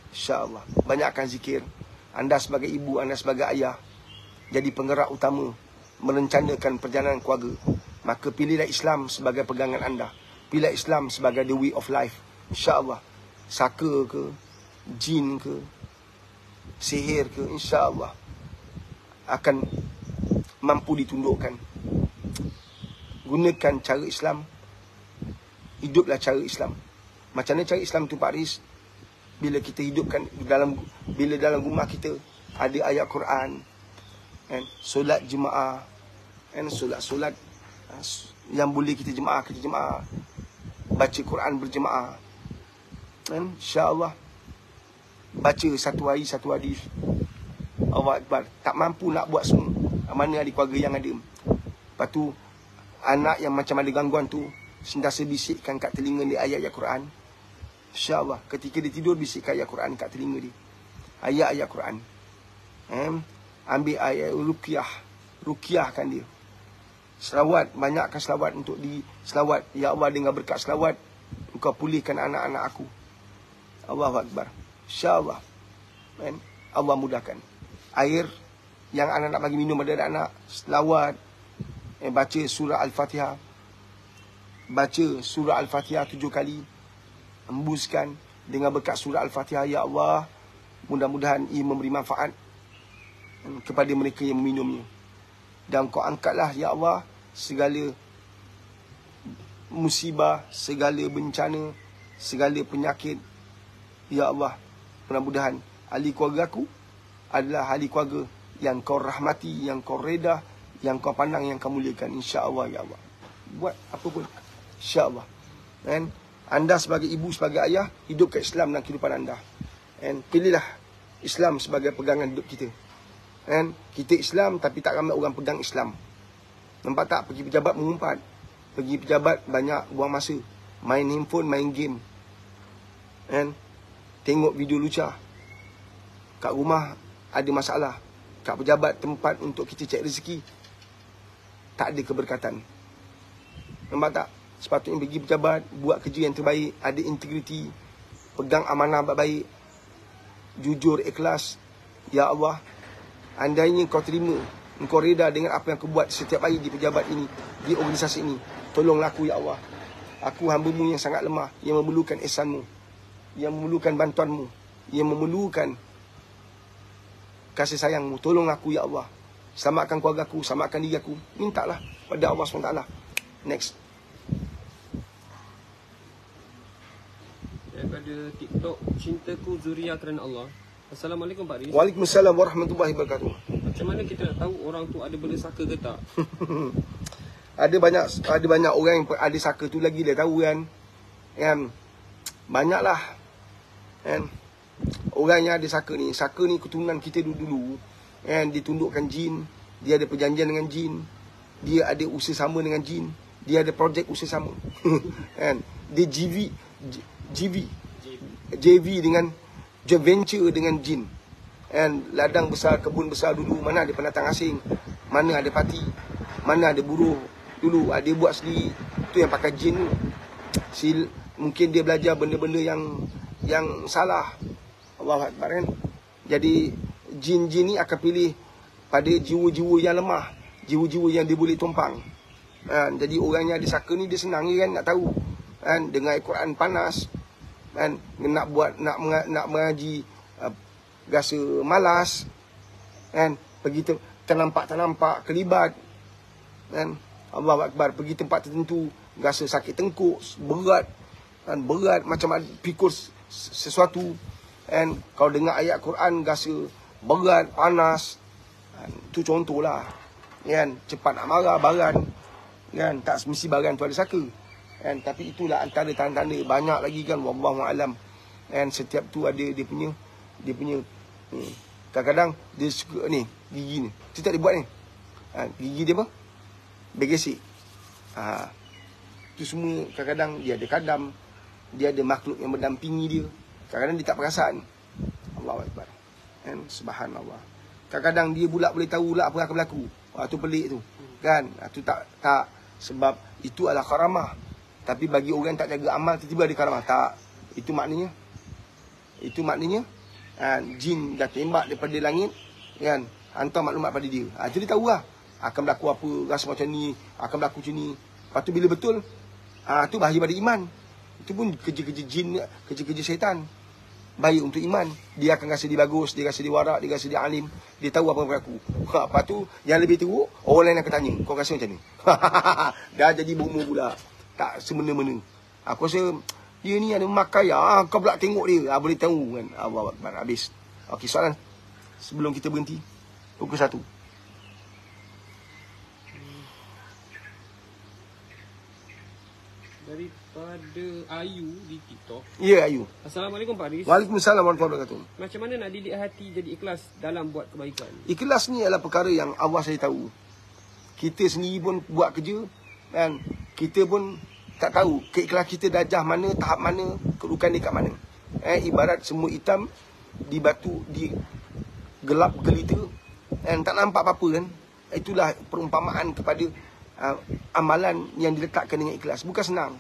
InsyaAllah. Banyakkan zikir. Anda sebagai ibu, anda sebagai ayah, jadi penggerak utama merencanakan perjalanan keluarga. Maka pilihlah Islam sebagai pegangan anda. Pilihlah Islam sebagai the way of life. InsyaAllah. Saka ke, jin ke, sihir ke, insyaAllah akan mampu ditundukkan. Gunakan cara Islam. Hiduplah cara Islam. Macam mana cara Islam tu Pak Riz? Bila kita hidupkan bila dalam rumah kita ada ayat Quran, solat jemaah, solat yang boleh kita jemaah, baca Quran berjemaah, insya-Allah. Baca satu hari satu hadis. Allah Akbar. Tak mampu nak buat semua. Mana ada keluarga yang ada. Lepas tu anak yang macam ada gangguan tu sentiasa bisikkan kat telinga dia ayat-ayat Quran. InsyaAllah ketika dia tidur, bisikkan ayat Quran kat telinga dia. Ayat-ayat Quran. Ambil ayat ruqyahkan dia. Selawat, banyakkan selawat untuk selawat. Ya Allah, dengan berkat selawat engkau pulihkan anak-anak aku. Allahu Akbar. InsyaAllah. Allah mudahkan. Air yang anak nak bagi minum pada anak, selawat, baca surah Al-Fatihah. Baca surah Al-Fatihah 7 kali. Embuskan dengan berkat surah Al-Fatihah. Ya Allah, mudah-mudahan ia memberi manfaat kepada mereka yang meminumnya. Dan kau angkatlah ya Allah segala musibah, segala bencana, segala penyakit. Ya Allah, mudah-mudahan ahli keluarga aku adalah ahli keluarga yang kau rahmati, yang kau reda, yang kau pandang, yang kau muliakan. InsyaAllah ya Allah. Buat apa pun, InsyaAllah. Dan anda sebagai ibu, sebagai ayah, hidupkan Islam dalam kehidupan anda. Dan pilihlah Islam sebagai pegangan hidup kita. Dan kita Islam tapi tak ramai orang pegang Islam. Nampak tak? Pergi pejabat mengumpat. Pergi pejabat banyak buang masa. Main handphone, main game. Dan tengok video lucah. Kat rumah ada masalah. Kat pejabat tempat untuk kita cek rezeki, tak ada keberkatan. Nampak tak? Sepatutnya pergi pejabat, buat kerja yang terbaik, ada integriti, pegang amanah baik-baik, jujur, ikhlas. Ya Allah, andainya kau terima, engkau reda dengan apa yang kau buat setiap hari di pejabat ini, di organisasi ini, tolonglah aku ya Allah. Aku hamba-Mu yang sangat lemah, yang memerlukan ihsan-Mu, yang memerlukan bantuan-Mu, yang memerlukan kasih sayang-Mu. Tolonglah aku ya Allah. Selamatkan keluarga aku, selamatkan diri aku. Mintalah pada Allah SWT. Next. Daripada TikTok, cintaku Zuria kerana Allah. Assalamualaikum Pak Riz. Waalaikumsalam warahmatullahi wabarakatuh. Macam mana kita nak tahu orang tu ada benda saka ke tak? Ada banyak orang yang ada saka tu lagi dia tahu kan. Banyaklah. Kan? Orang yang ada saka ni keturunan kita dulu-dulu. Ditundukkan jin, dia ada perjanjian dengan jin, dia ada usaha sama dengan jin, dia ada projek usaha sama. Kan? Dia JV dengan joint venture dengan jin. Ladang besar, kebun besar dulu, mana ada pendatang asing, mana ada parti, mana ada buruh dulu dia buat sendiri. Tu yang pakai jin tu. Mungkin dia belajar benda-benda yang salah. Allahu Akbar kan. Jadi jin-jin ni akan pilih pada jiwa-jiwa yang lemah, jiwa-jiwa yang dia boleh tumpang. Jadi orang yang ada saka ni dia senang je kan nak tahu. Dengar Al-Quran panas. Nak mengaji rasa malas. Pergi tak nampak kelibat. Allahu Akbar, pergi tempat tertentu rasa sakit tengkuk, berat. Berat macam pikul sesuatu. Kalau dengar ayat Quran rasa berat, panas. Tu contohlah. Cepat nak marah, baran. Tak mesti baran tu ada saka. Tapi itulah antara tanda-tanda. Banyak lagi kan, wallahu alam. Setiap tu ada dia punya kadang-kadang dia suka ni, gigi ni. Tu tak dia buat ni. Gigi dia apa? Dia gesek. Tu semua kadang-kadang dia ada kadam. Dia ada makhluk yang mendampingi dia. Kadang-kadang dia tak perasan. Allahu Akbar. Subhanallah. Kadang-kadang dia pula boleh tahu lah apa yang akan berlaku. Tu pelik tu. Kan? Tu tak sebab itu adalah karamah. Tapi bagi orang tak jaga amal tiba-tiba ada karamah. Tak. Itu maknanya jin dah tembak daripada langit kan, hantar maklumat pada dia. Jadi tahu lah akan berlaku apa, rasa macam ni, akan berlaku macam ni. Lepas tu bila betul, tu bahaya pada iman. Itu pun kerja-kerja jin, kerja-kerja syaitan. Baik untuk iman. Dia akan rasa dia bagus, dia rasa dia warak, dia rasa dia alim, dia tahu apa yang berlaku. Lepas tu yang lebih teruk, orang lain akan tanya, kau rasa macam ni? Dah jadi bomo pula. Tak semena-mena. Aku rasa dia ni ada makaya. Kau pula tengok dia. Boleh tahu kan. Allahu Akbar. Habis. Okey, soalan sebelum kita berhenti. Pukul 1. Daripada Ayu di TikTok. Ya, Ayu. Assalamualaikum Pak Haris. Waalaikumsalam warahmatullahi wabarakatuh. Macam mana nak didik hati jadi ikhlas dalam buat kebaikan? Ikhlas ni adalah perkara yang Allah saya tahu. Kita sendiri pun buat kerja dan kita pun tak tahu keikhlasan kita darjah mana, tahap mana, kedudukan dia kat mana. Ibarat semua hitam di batu, di gelap gelita, tak nampak apa-apa kan. Itulah perumpamaan kepada amalan yang diletakkan dengan ikhlas. Bukan senang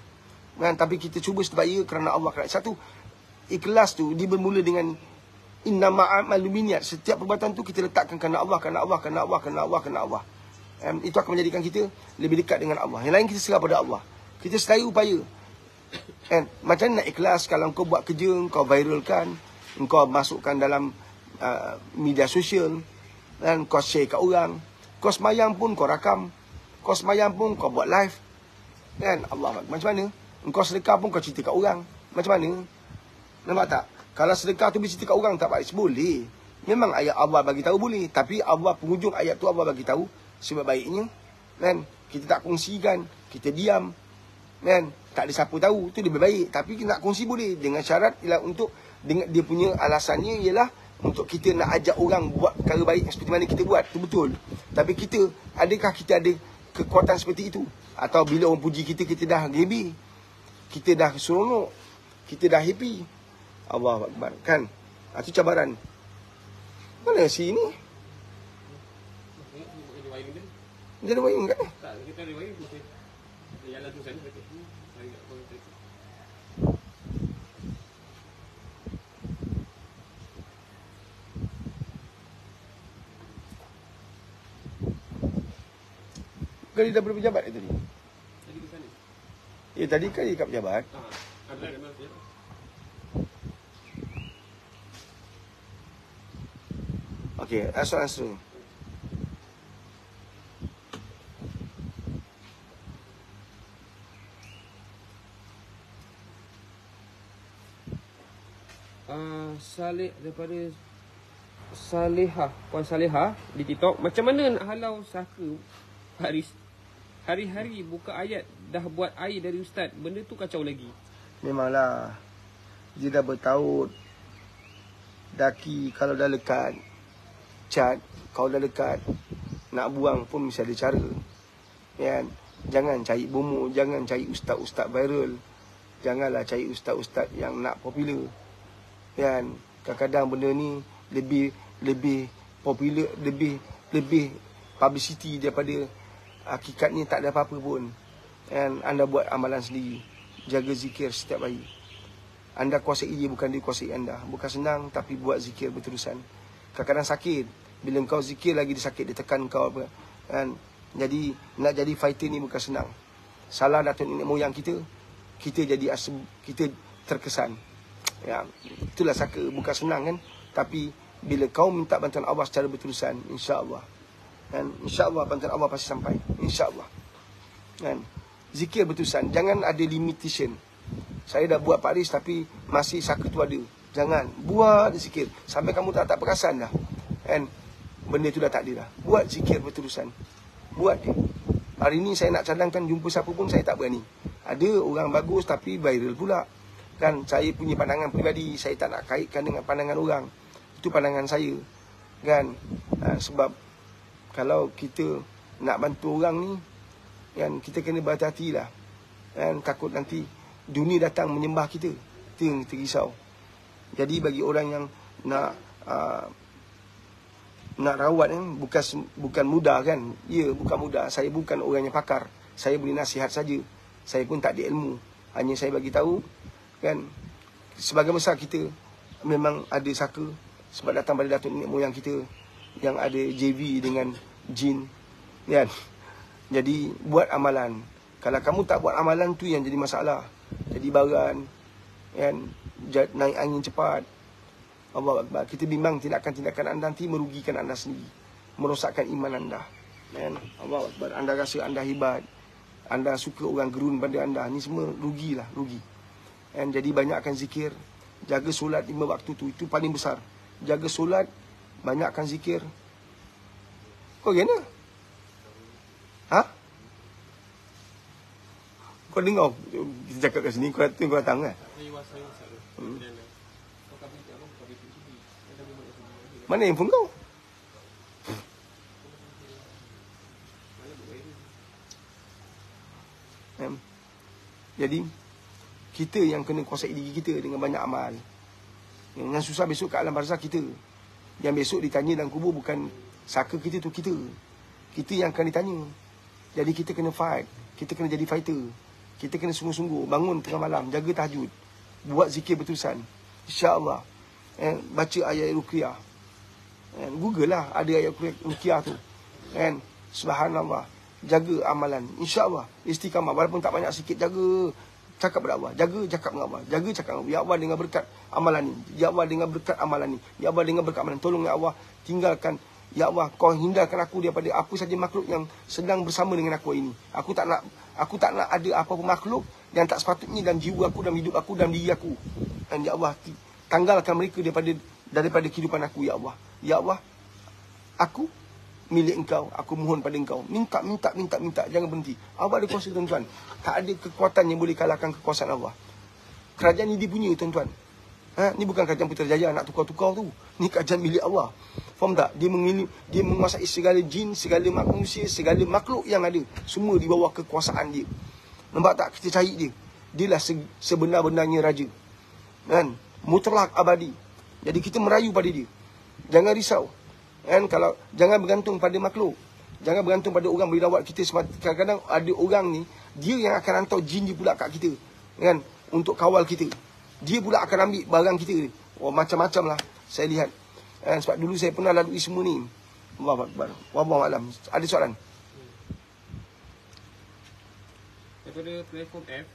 kan, tapi kita cuba supaya kerana Allah. Satu, ikhlas tu dia bermula dengan innama a'malu binniyat. Setiap perbuatan tu kita letakkan kerana Allah, kerana Allah, kerana Allah, kerana Allah, kerana Allah. Itu akan menjadikan kita lebih dekat dengan Allah. Yang lain kita serah pada Allah. Kita sedaya upaya. Macam mana nak ikhlas kalau kau buat kerja, kau viralkan, kau masukkan dalam media sosial, dan kau share kat orang. Kau semayang pun kau rakam. Kau semayang pun kau buat live. Kan? Allah, macam mana? Kau sedekah pun kau cerita kat orang. Macam mana? Nampak tak? Kalau sedekah tu bercerita kat orang tak baik, boleh. Memang ayat Allah bagi tahu boleh. Tapi Allah, penghujung ayat tu Allah bagi tahu sebab baiknya. Kan? Kita tak kongsikan. Kita diam. Kan? Tak ada siapa tahu. Itu lebih baik. Tapi kita nak kongsi boleh. Dengan syarat ialah untuk, dengan dia punya alasannya ialah untuk kita nak ajak orang buat perkara baik seperti mana kita buat. Itu betul. Tapi kita, adakah kita ada kekuatan seperti itu? Atau bila orang puji kita, kita dah gembira, kita dah seronok, kita dah happy. Allahu Akbar. Kan? Itu cabaran. Mana si ni? Dia ada wayang kat ni? Tak, kita ada wayang tu. Jalan tu sana. Kali dah berapa pejabat tadi? Tadi ke sana. Ya, tadi kan dia kat pejabat. Ada mana dia? Okey, soalan. Saleh daripada Salehah, Puan Salehah di TikTok. Macam mana nak halau saka Haris? Hari-hari buka ayat dah buat air dari ustaz. Benda tu kacau lagi. Memanglah. Dia dah bertaut. Daki kalau dah lekat cat, kalau dah lekat nak buang pun mesti ada cara. Kan? Jangan cari bomo, jangan cari ustaz-ustaz viral. Janganlah cari ustaz-ustaz yang nak popular. Kan? Kadang-kadang benda ni lebih popular, lebih publicity daripada hakikatnya tak ada apa-apa pun. Dan anda buat amalan sendiri. Jaga zikir setiap hari. Anda kuasai dia, bukan dia kuasai anda. Bukan senang, tapi buat zikir berterusan. Kadang-kadang sakit. Bila kau zikir lagi dia sakit, dia tekan kau. Dan jadi nak jadi fighter ni bukan senang. Salah datuk nenek moyang kita, kita jadi kita terkesan. Ya, itulah saka, bukan senang kan. Tapi bila kau minta bantuan Allah secara berterusan, insya-Allah. Dan insya-Allah bantuan Allah pasti sampai. Insya-Allah. Kan? Zikir berterusan, jangan ada limitation. Saya dah buat Pak Riz tapi masih saka tu ada. Jangan buat zikir sampai kamu tak perasan dah. Kan? Benda tu dah tak ada dah. Buat zikir berterusan. Buat dia. Hari ni saya nak cadangkan jumpa siapa pun saya tak berani. Ada orang bagus tapi viral pula. Kan saya punya pandangan peribadi, saya tak nak kaitkan dengan pandangan orang. Itu pandangan saya. Kan? Sebab kalau kita nak bantu orang ni, kan, kita kena berhati-hati lah. Kan, takut nanti dunia datang menyembah kita. Itu yang kita risau. Jadi bagi orang yang nak rawat kan, bukan mudah kan. Ya, bukan mudah. Saya bukan orang yang pakar. Saya boleh nasihat saja. Saya pun tak ada ilmu. Hanya saya bagi tahu kan, sebagai besar kita memang ada saka sebab datang pada datuk nenek moyang kita yang ada JV dengan jin. Kan? Jadi buat amalan. Kalau kamu tak buat amalan tu yang jadi masalah. Jadi baran, kan, naik angin cepat. Allah Akbar. Kita bimbang tindakan-tindakan anda nanti merugikan anda sendiri, merosakkan iman anda. Kan? Allah Akbar. Anda rasa anda hebat, anda suka orang gerun pada anda, ni semua rugilah, rugi. Dan jadi banyakkan zikir, jaga solat 5 waktu tu, itu paling besar. Jaga solat, banyakkan zikir. Kau gimana? Ha? Kau dengar kita cakap kat sini, kau datang kan? Mana handphone kau? Jadi kita yang kena kuasai diri kita dengan banyak amal. Yang susah besok kat alam barzah kita. Yang besok ditanya dalam kubur bukan saka kita tu, kita yang akan ditanya. Jadi kita kena fight. Kita kena jadi fighter. Kita kena sungguh-sungguh. Bangun tengah malam. Jaga tahajud. Buat zikir berterusan. InsyaAllah. Baca ayat ruqyah. Google lah. Ada ayat ruqyah tu. Subhanallah. Jaga amalan. InsyaAllah. Istiqamah. Walaupun tak banyak sikit. Jaga. Cakap pada Allah. Jaga cakap dengan Allah. Jaga cakap dengan Allah. Ya Allah, dengan berkat amalan ni. Ya Allah, dengan berkat amalan ni. Ya Allah, dengan berkat amalan. Tolong ya Allah. Tinggalkan. Ya Allah, kau hindarkan aku daripada apa saja makhluk yang sedang bersama dengan aku ini. Aku tak nak ada apa-apa makhluk yang tak sepatutnya dalam jiwa aku, dalam hidup aku, dalam diri aku. Dan ya Allah, tanggalkan mereka daripada kehidupan aku, ya Allah. Ya Allah, aku milik engkau, aku mohon pada engkau. Minta, jangan berhenti. Allah ada kuasa, tuan-tuan. Tak ada kekuatan yang boleh kalahkan kekuasaan Allah. Kerajaan ni dia punya, tuan-tuan. Ni bukan kerajaan Putrajaya nak tukar-tukar tu. Ni kerajaan milik Allah. Faham tak? Dia menguasai segala jin, segala manusia, segala makhluk yang ada. Semua di bawah kekuasaan dia. Nampak tak? Kita cari dia. Dialah sebenar-benarnya raja. Kan? Mutlak abadi. Jadi kita merayu pada dia. Jangan risau. Kan? Kalau jangan bergantung pada makhluk. Jangan bergantung pada orang beri rawat kita. Kadang-kadang ada orang ni, dia yang akan hantar jin dia pula kat kita. Kan? Untuk kawal kita. Dia pula akan ambil barang kita ni. Oh, macam-macam lah saya lihat. Sebab dulu saya pernah lalui semua ni. Allahu Akbar. Wallahu a'lam. Ada soalan? Daripada platform F,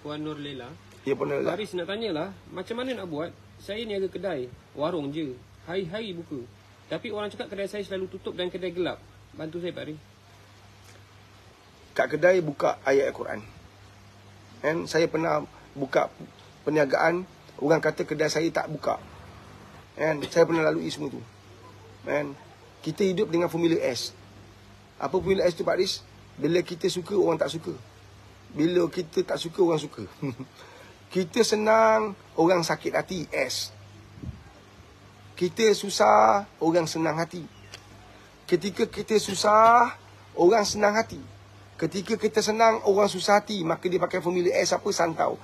Puan Nur Lela. Ya, Puan Nur Lela. Haris nak tanyalah, macam mana nak buat? Saya niaga kedai, warung je. Hari-hari buka. Tapi orang cakap kedai saya selalu tutup dan kedai gelap. Bantu saya Pak Haris. Kat kedai buka ayat Al-Quran. Saya pernah buka perniagaan, orang kata kedai saya tak buka. Saya pernah lalui semua tu. Kita hidup dengan formula S. Apa formula S tu Pak Haris? Bila kita suka, orang tak suka. Bila kita tak suka, orang suka. Kita senang, orang sakit hati. S. Kita susah, orang senang hati. Ketika kita susah, orang senang hati. Ketika kita senang, orang susah hati. Maka dia pakai formula S apa? Santau.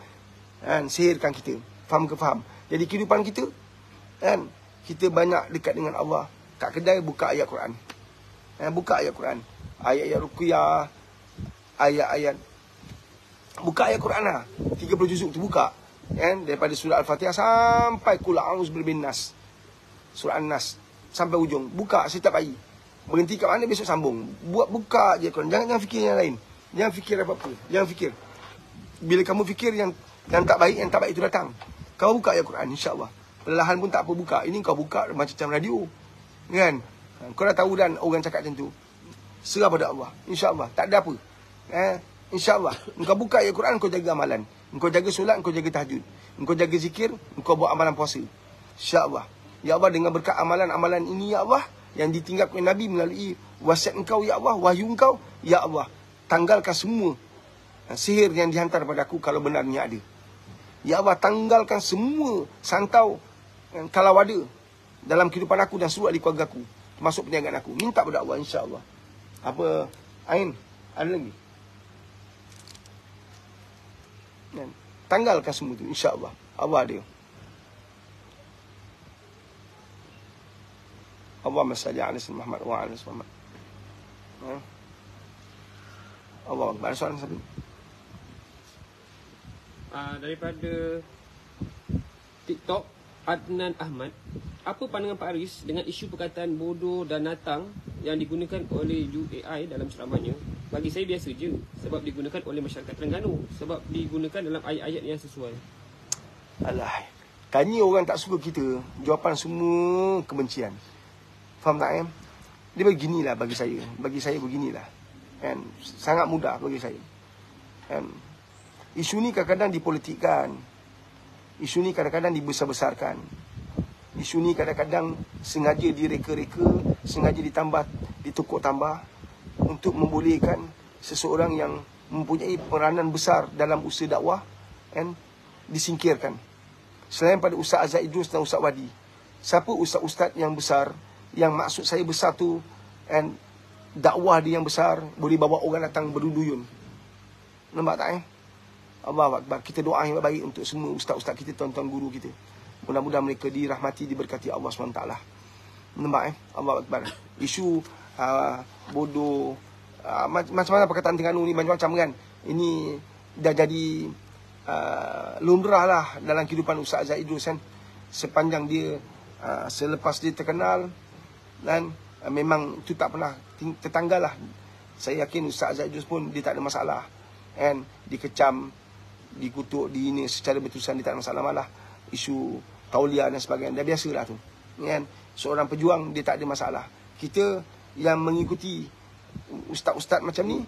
Sihirkan kita. Faham ke faham? Jadi kehidupan kita, kita banyak dekat dengan Allah. Kat kedai buka ayat Quran. Buka ayat Quran. ayat-ayat ruqyah, ayat-ayat, buka ayat Quran lah, 30 juzuk tu buka, kan, daripada surah Al-Fatihah sampai Qul a'udzu birabbin nas, surah An-Nas sampai ujung, buka setiap hari. Berhenti kat mana, besok sambung. Buka je Quran. Jangan fikir yang lain. Jangan fikir apa-apa. Jangan fikir. Bila kamu fikir yang tak baik itu datang. Kau buka ayat Quran, insya-Allah. Perlahan pun tak apa buka. Ini kau buka macam radio. Kan? Kau dah tahu dan orang cakap macam tu. Serah pada Allah. Insya-Allah. Tak ada apa. Insya-Allah. Engkau buka ayat Quran, kau jaga amalan. Engkau jaga solat, engkau jaga tahajud. Engkau jaga zikir, engkau buat amalan puasa. Insya-Allah. Ya Allah, dengan berkat amalan-amalan ini, ya Allah, yang ditinggalkan oleh Nabi melalui wasiat engkau, ya Allah, wahyu engkau, ya Allah, tanggalkan semua sihir yang dihantar pada aku kalau benarnya ada. Ya Allah, tanggalkan semua santau kalau ada dalam kehidupan aku dan seluruh ahli keluarga aku, termasuk perniagaan aku. Minta pada Allah, insya-Allah. Apa, Ain? Ada lagi? Tanggalkan semua tu, insya-Allah. Allah ada. Allahumma salli ala sayyidina Muhammad wa ala Muhammad. Allah Akbar. Soalan satu. Daripada TikTok, Adnan Ahmad, apa pandangan Pak Aris dengan isu perkataan bodoh dan natang yang digunakan oleh UAI dalam ceramahnya? Bagi saya biasa je, sebab digunakan oleh masyarakat Terengganu, sebab digunakan dalam ayat-ayat yang sesuai. Alah, tanya orang tak suka kita, jawapan semua kebencian. Faham tak, kan? Dia beginilah bagi saya. Bagi saya beginilah. Kan? Sangat mudah bagi saya. Kan? Isu ni kadang-kadang dipolitikkan. Isu ni kadang-kadang dibesar-besarkan. Isu ni kadang-kadang sengaja direka-reka, sengaja ditukuk tambah untuk membolehkan seseorang yang mempunyai peranan besar dalam usaha dakwah, kan, disingkirkan. Selain pada Ustaz Azhar Idrus dan Ustaz Wadi, siapa ustaz-ustaz yang besar, yang maksud saya besar tu, and dakwah dia yang besar, boleh bawa orang datang berduyun. Nampak tak, Allahu Akbar. Kita doa yang baik untuk semua ustaz-ustaz kita, tuan-tuan guru kita. Mudah-mudahan mereka dirahmati, diberkati Allah SWT. Nampak, Allahu Akbar. Isu bodoh, macam-mana perkataan Terengganu ni, macam-macam kan. Ini dah jadi lumrah lah dalam kehidupan Ustaz Azhar Idrus, kan. Sepanjang dia, selepas dia terkenal, dan memang itu tak pernah tertanggal lah. Saya yakin Ustaz Azhar Idrus pun dia tak ada masalah, kan. Dikecam, dikutuk, dihina secara berterusan, dia tak ada masalah. Malah isu tauliah dan sebagainya, dah biasalah tu, kan. Seorang pejuang dia tak ada masalah. Kita yang mengikuti ustaz-ustaz macam ni,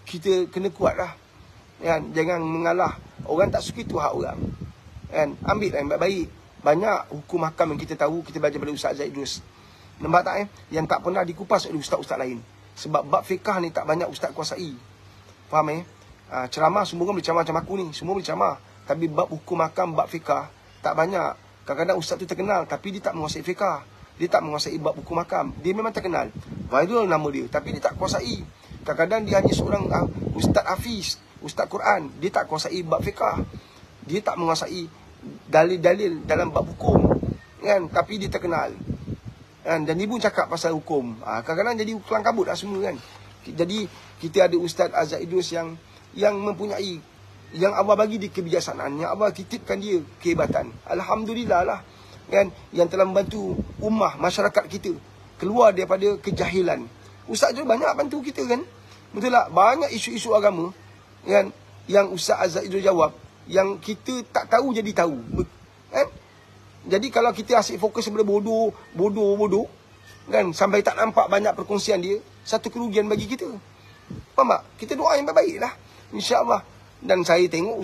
kita kena kuat lah, kan. Jangan mengalah. Orang tak suka itu hak orang, kan. Ambil lah yang baik-baik. Banyak hukum hakam yang kita tahu, kita belajar dari Ustaz Azhar Idrus. Nampak tak, yang tak pernah dikupas oleh ustaz-ustaz lain. Sebab bab fiqah ni tak banyak ustaz kuasai. Faham, ceramah semua orang boleh ceramah macam aku ni, semua boleh ceramah. Tapi bab hukum hakam, bab fiqah tak banyak. Kadang-kadang ustaz tu terkenal tapi dia tak menguasai fiqah, dia tak menguasai bab hukum hakam. Dia memang terkenal, viral nama dia, tapi dia tak kuasai. Kadang-kadang dia hanya seorang ustaz hafiz, ustaz Quran, dia tak kuasai bab fiqah, dia tak menguasai dalil-dalil dalam bab hukum, kan. Tapi dia terkenal, kan. Dan dia pun cakap pasal hukum. Kadang-kadang jadi kelang kabut lah semua, kan. Jadi kita ada Ustaz Azhar Idrus yang mempunyai, yang Allah bagi dia kebijaksanaan, yang Allah titipkan dia kehebatan. Alhamdulillah lah, kan. Yang telah membantu ummah, masyarakat kita keluar daripada kejahilan. Ustaz Idrus banyak bantu kita, kan. Betul tak? Banyak isu-isu agama, kan, yang Ustaz Azhar Idrus jawab, yang kita tak tahu jadi tahu, kan. Jadi kalau kita asyik fokus kepada bodoh, kan, sampai tak nampak banyak perkongsian dia, satu kerugian bagi kita. Faham tak? Kita doa yang baik lah, insya-Allah. Dan saya tengok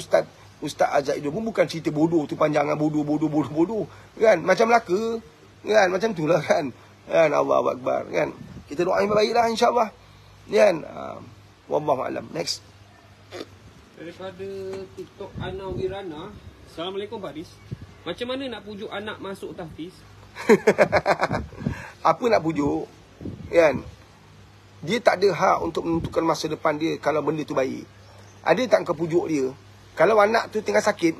Ustaz Azhar Idrus pun bukan cerita bodoh tu panjangan bodoh, kan. Macam Melaka, kan, macam itulah, kan. Allahu Akbar, kan. Kita doa yang baik lah, insya-Allah, kan. Wallahu a'lam. Next. Daripada TikTok Ana Wirana, Assalamualaikum Pak Aris. Macam mana nak pujuk anak masuk tahfiz? Apa nak pujuk, kan? Dia tak ada hak untuk menentukan masa depan dia kalau benda tu baik. Ada tak kau pujuk dia? Kalau anak tu tengah sakit,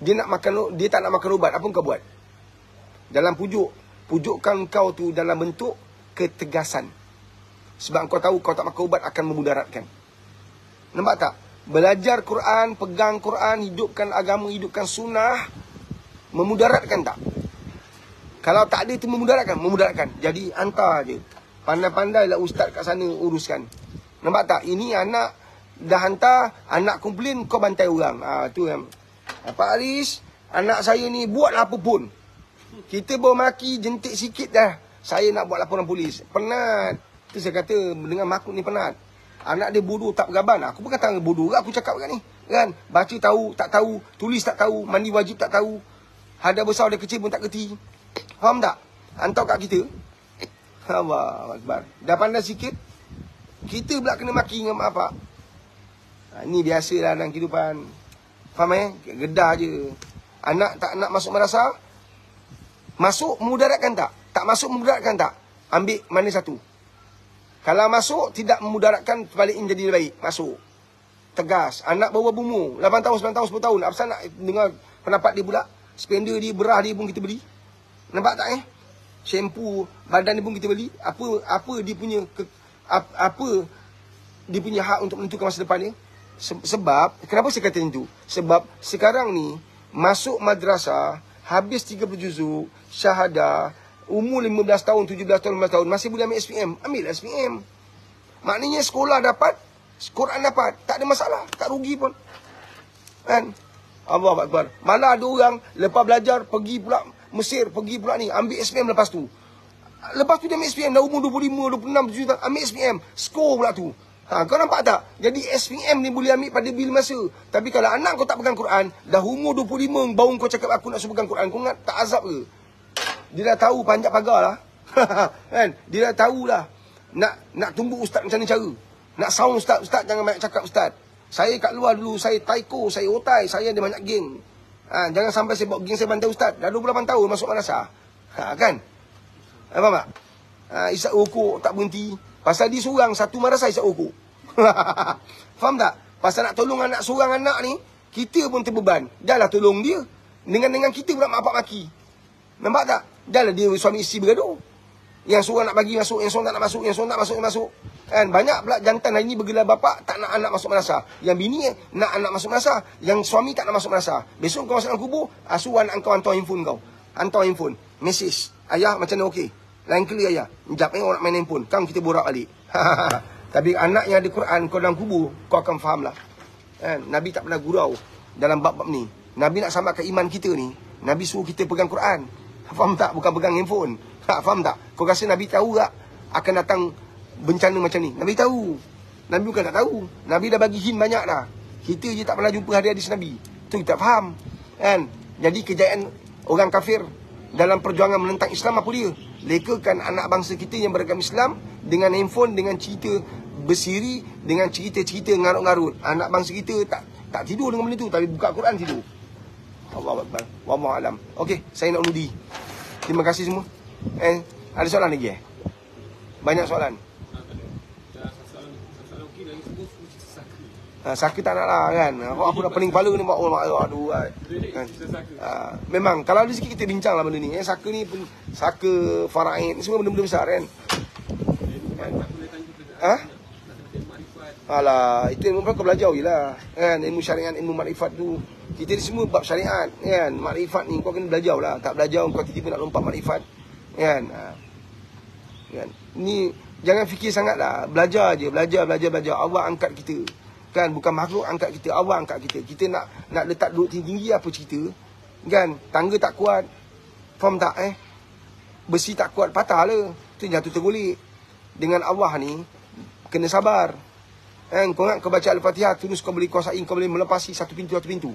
dia tak nak makan ubat, apa kau buat? Dalam pujukkan kau tu dalam bentuk ketegasan. Sebab kau tahu kau tak makan ubat akan memudaratkan. Nampak tak? Belajar Quran, pegang Quran, hidupkan agama, hidupkan sunnah, memudaratkan tak? Kalau tak ada itu memudaratkan, memudaratkan. Jadi hantar je. Pandai-pandailah ustaz kat sana uruskan. Nampak tak? Ini anak dah hantar, anak komplain, kau bantai orang. Tu yang Pak Aris, anak saya ni buatlah apa pun. Kita bawa maki, jentik sikit dah. Saya nak buat laporan polis. Penat. Tu saya kata, dengan makhluk ni penat. Anak dia bodoh tak bergaban. Aku pun kata bodoh ke aku cakap kat ni. Kan? Baca tahu, tak tahu. Tulis tak tahu. Mandi wajib tak tahu. Ada besar, ada kecil pun tak kerti. Faham tak? Hantar kat kita. Allah Akbar. Dah pandai sikit, kita pula kena maki dengan mak bapak. Ni biasalah dalam kehidupan. Faham Gedah je. Anak tak nak masuk madrasah, masuk memudaratkan tak? Tak masuk memudaratkan tak? Ambil mana satu? Kalau masuk tidak memudaratkan, balik jadi baik. Masuk. Tegas. Anak baru berumur 8 tahun, 9 tahun, 10 tahun. Apa nak dengar pendapat dia pula? Spender dia, berah dia pun kita beli. Nampak tak Shampoo badan dia pun kita beli. Apa dia punya apa dia punya hak untuk menentukan masa depan dia? Sebab kenapa saya kata itu? Sebab sekarang ni masuk madrasah, habis 30 juzuk, syahadah, umur 15 tahun, 17 tahun, 15 tahun, masih boleh ambil SPM. Ambil SPM. Maknanya sekolah dapat, Quran dapat. Tak ada masalah. Tak rugi pun. Kan? Allahu Akbar. Malah ada orang lepas belajar pergi pula Mesir, pergi pula ni, ambil SPM lepas tu. Lepas tu dia ambil SPM, dah umur 25, 26, 27 tahun, ambil SPM. Skor pula tu. Kau nampak tak? Jadi SPM ni boleh ambil pada bila masa. Tapi kalau anak kau tak pegang Quran, dah umur 25, baru kau cakap aku nak suruh pegang Quran, kau ingat tak azab ke? Dia dah tahu panjat pagar lah. Kan? Dia dah tahulah. Nak tumbuk ustaz macam ni cara. Nak sound ustaz jangan banyak cakap ustaz. Saya kat luar dulu, saya taiko, saya otai, saya ada banyak geng. Jangan sampai saya bawa geng saya bantai ustaz. Dah 28 tahun masuk madrasah. Kan? Faham tak? Isap rokok tak berhenti. Pasal dia seorang, satu madrasah isap rokok. Faham tak? Pasal nak tolong anak seorang anak ni, kita pun terbeban. Dah lah tolong dia. Dengan kita pula mak bapak maki. Nampak tak? Dah lah dia suami isteri bergaduh. Yang seorang nak bagi masuk, yang seorang tak nak masuk, yang seorang tak masuk, yang masuk. Kan? Banyak pula jantan hari ni bergelar bapak tak nak anak masuk madrasah. Yang bini nak anak masuk madrasah, yang suami tak nak masuk madrasah. Besok kau masuk dalam kubur, suruh anak kau hantar handphone kau. Hantar handphone, message. Ayah macam mana okey? Lain kali ayah. Sekejap orang nak main handphone. Kan kita borak balik. Tapi anak yang ada Quran kau dalam kubur, kau akan faham lah. Kan? Nabi tak pernah gurau dalam bab-bab ni. Nabi nak selamatkan iman kita ni, Nabi suruh kita pegang Quran. Faham tak? Bukan pegang handphone. Faham tak? Kau rasa Nabi tahu tak akan datang bencana macam ni? Nabi tahu. Nabi bukan tak tahu. Nabi dah bagi hint banyak dah. Kita je tak pernah jumpa hadis-hadis Nabi. Tu kita faham. Kan? Jadi kejayaan orang kafir dalam perjuangan menentang Islam apa dia? Lekakan anak bangsa kita yang beragam Islam dengan handphone, dengan cerita bersiri, dengan cerita-cerita ngarut-ngarut. Anak bangsa kita tak tidur dengan benda tu, tapi buka Quran tidur. Allahu Akbar. Wallahu alam. Okey, saya nak undur. Terima kasih semua. Ada soalan lagi Banyak soalan. Saka tak nak lah kan. Aku dah pening kepala ni. Aduh kan. Memang kalau ada sikit kita bincang lah benda ni. Saka ni pun, saka, faraid ni semua benda-benda besar kan. Alah, itu ilmu kau belajar je lah kan. Ilmu syariat, ilmu makrifat tu, kita ni semua bab syariat kan. Makrifat ni kau kena belajar lah. Tak belajar kau tiba-tiba nak lompat makrifat kan. Kan? Ni jangan fikir sangat lah. Belajar je, belajar. Allah angkat kita kan. Bukan makhluk angkat kita, Allah angkat kita. Kita nak letak duduk tinggi-tinggi apa cerita kan. Tangga tak kuat, faham tak besi tak kuat, patah lah. Tu jatuh tergolek. Dengan Allah ni kena sabar kan. Kau ingat kau baca Al-Fatihah terus kau boleh kuasai, kau boleh melepasi satu pintu.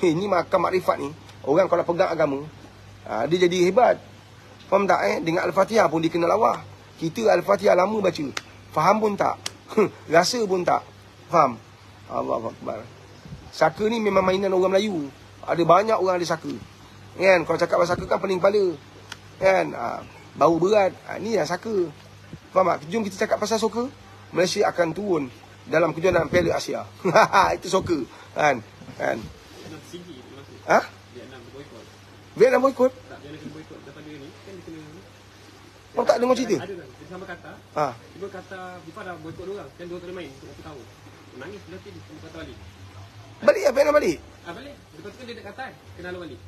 Ini makam makrifat ni. Orang kalau pegang agama, dia jadi hebat. Faham tak Dengan Al-Fatihah pun dia kenal Allah. Kita Al-Fatihah lama baca, faham pun tak. Rasa pun tak faham. Allahu Akbar. Saka ni memang mainan orang Melayu. Ada banyak orang ada saka kan. Kalau cakap pasal saka kan pening kepala kan. Bau berat. Ni lah saka. Faham tak? Jom kita cakap pasal soka. Malaysia akan turun dalam kejuaraan Piala Asia. Itu soka kan. Vietnam boikot. Oh tak dengar cerita? Ada kan, dia sama kata. Ha. Tiba kata, FIFA dah boikot dia orang. Kan dia tak boleh main untuk 1 tahun. Nangis berarti dia kata balik. Balik apa nak balik? Balik. Lepas tu kan dia nak kata, kena lalu balik.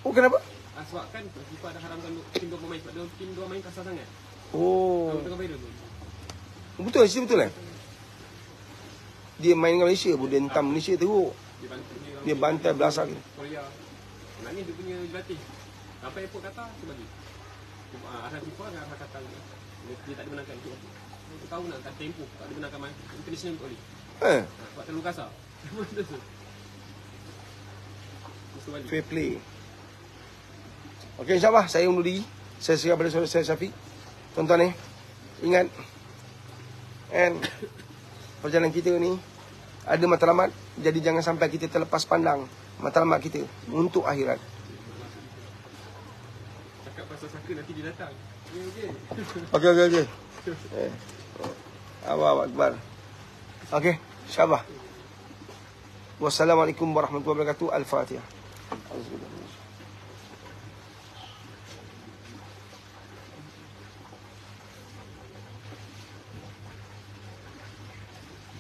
Oh kenapa? Sebab kan FIFA dah haramkan tim 2 pemain sebab dia tim 2 main kasar sangat. Oh. Kalau tengah viral tu. Betul, cerita betul kan? Dia main dengan Malaysia pun dia hentam Malaysia teruk. Dia bantai belasah kita. Korea. Nangis dia punya jurulatih. Sampai airport kata, dia bagi. Arah FIFA dengan arah kata dia tak dibenarkan untuk waktu. Dia tahu nak kat tempoh, tak dibenarkan main international untuk oli. Sebab terlalu kasar. Fair play. Okey, insyaAllah saya undur diri. Saya serah pada saudara saya Syafiq. Tuan-tuan ingat. And perjalanan kita ni ada matlamat. Jadi jangan sampai kita terlepas pandang matlamat kita untuk akhirat. Cakap pasal saka nanti dia datang. Okey. Allahu Akbar. Okey, insyaAllah. Wassalamualaikum warahmatullahi wabarakatuh. Al-Fatihah.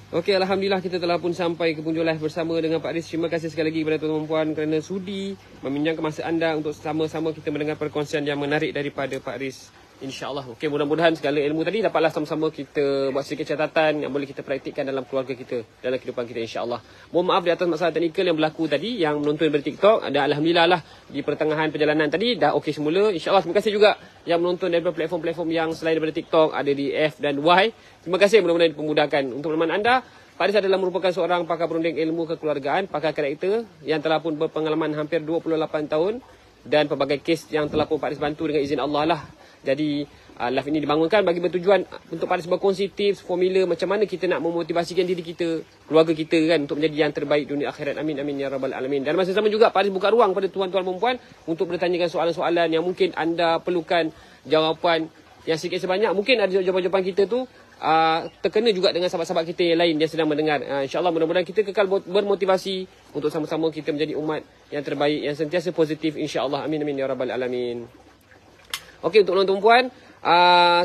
Okey, Alhamdulillah kita telah pun sampai ke penghujung live bersama dengan Pak Aris. Terima kasih sekali lagi kepada tuan-tuan dan puan kerana sudi meminjamkan masa anda untuk sama-sama kita mendengar perkongsian yang menarik daripada Pak Aris. InsyaAllah. Okey, mudah-mudahan segala ilmu tadi dapatlah sama-sama kita buat sedikit catatan yang boleh kita praktikkan dalam keluarga kita, dalam kehidupan kita insyaAllah. Mohon maaf di atas masalah teknikal yang berlaku tadi, yang menonton daripada TikTok. Dan Alhamdulillah lah di pertengahan perjalanan tadi dah okey semula. InsyaAllah terima kasih juga yang menonton daripada platform-platform yang selain daripada TikTok, ada di F dan Y. Terima kasih, mudah-mudahan dipermudahkan. Untuk pengalaman anda, Pak Aris adalah merupakan seorang pakar berunding ilmu kekeluargaan, pakar karakter yang telah pun berpengalaman hampir 28 tahun dan pelbagai kes yang telah pun Pak Aris bantu dengan izin Allah lah. Jadi live ini dibangunkan bagi bertujuan untuk Pak Aris berkongsi tips, formula macam mana kita nak memotivasikan diri kita, keluarga kita kan untuk menjadi yang terbaik dunia akhirat. Amin amin ya rabbal alamin. Dan masa sama juga Pak Aris buka ruang pada tuan-tuan dan puan untuk bertanyakan soalan-soalan yang mungkin anda perlukan jawapan yang sikit sebanyak. Mungkin ada jawapan-jawapan kita tu terkena juga dengan sahabat-sahabat kita yang lain yang sedang mendengar. InsyaAllah mudah-mudahan kita kekal bermotivasi untuk sama-sama kita menjadi umat yang terbaik, yang sentiasa positif insyaAllah. Amin amin ya rabbal alamin. Okey, untuk tuan-tuan dan puan,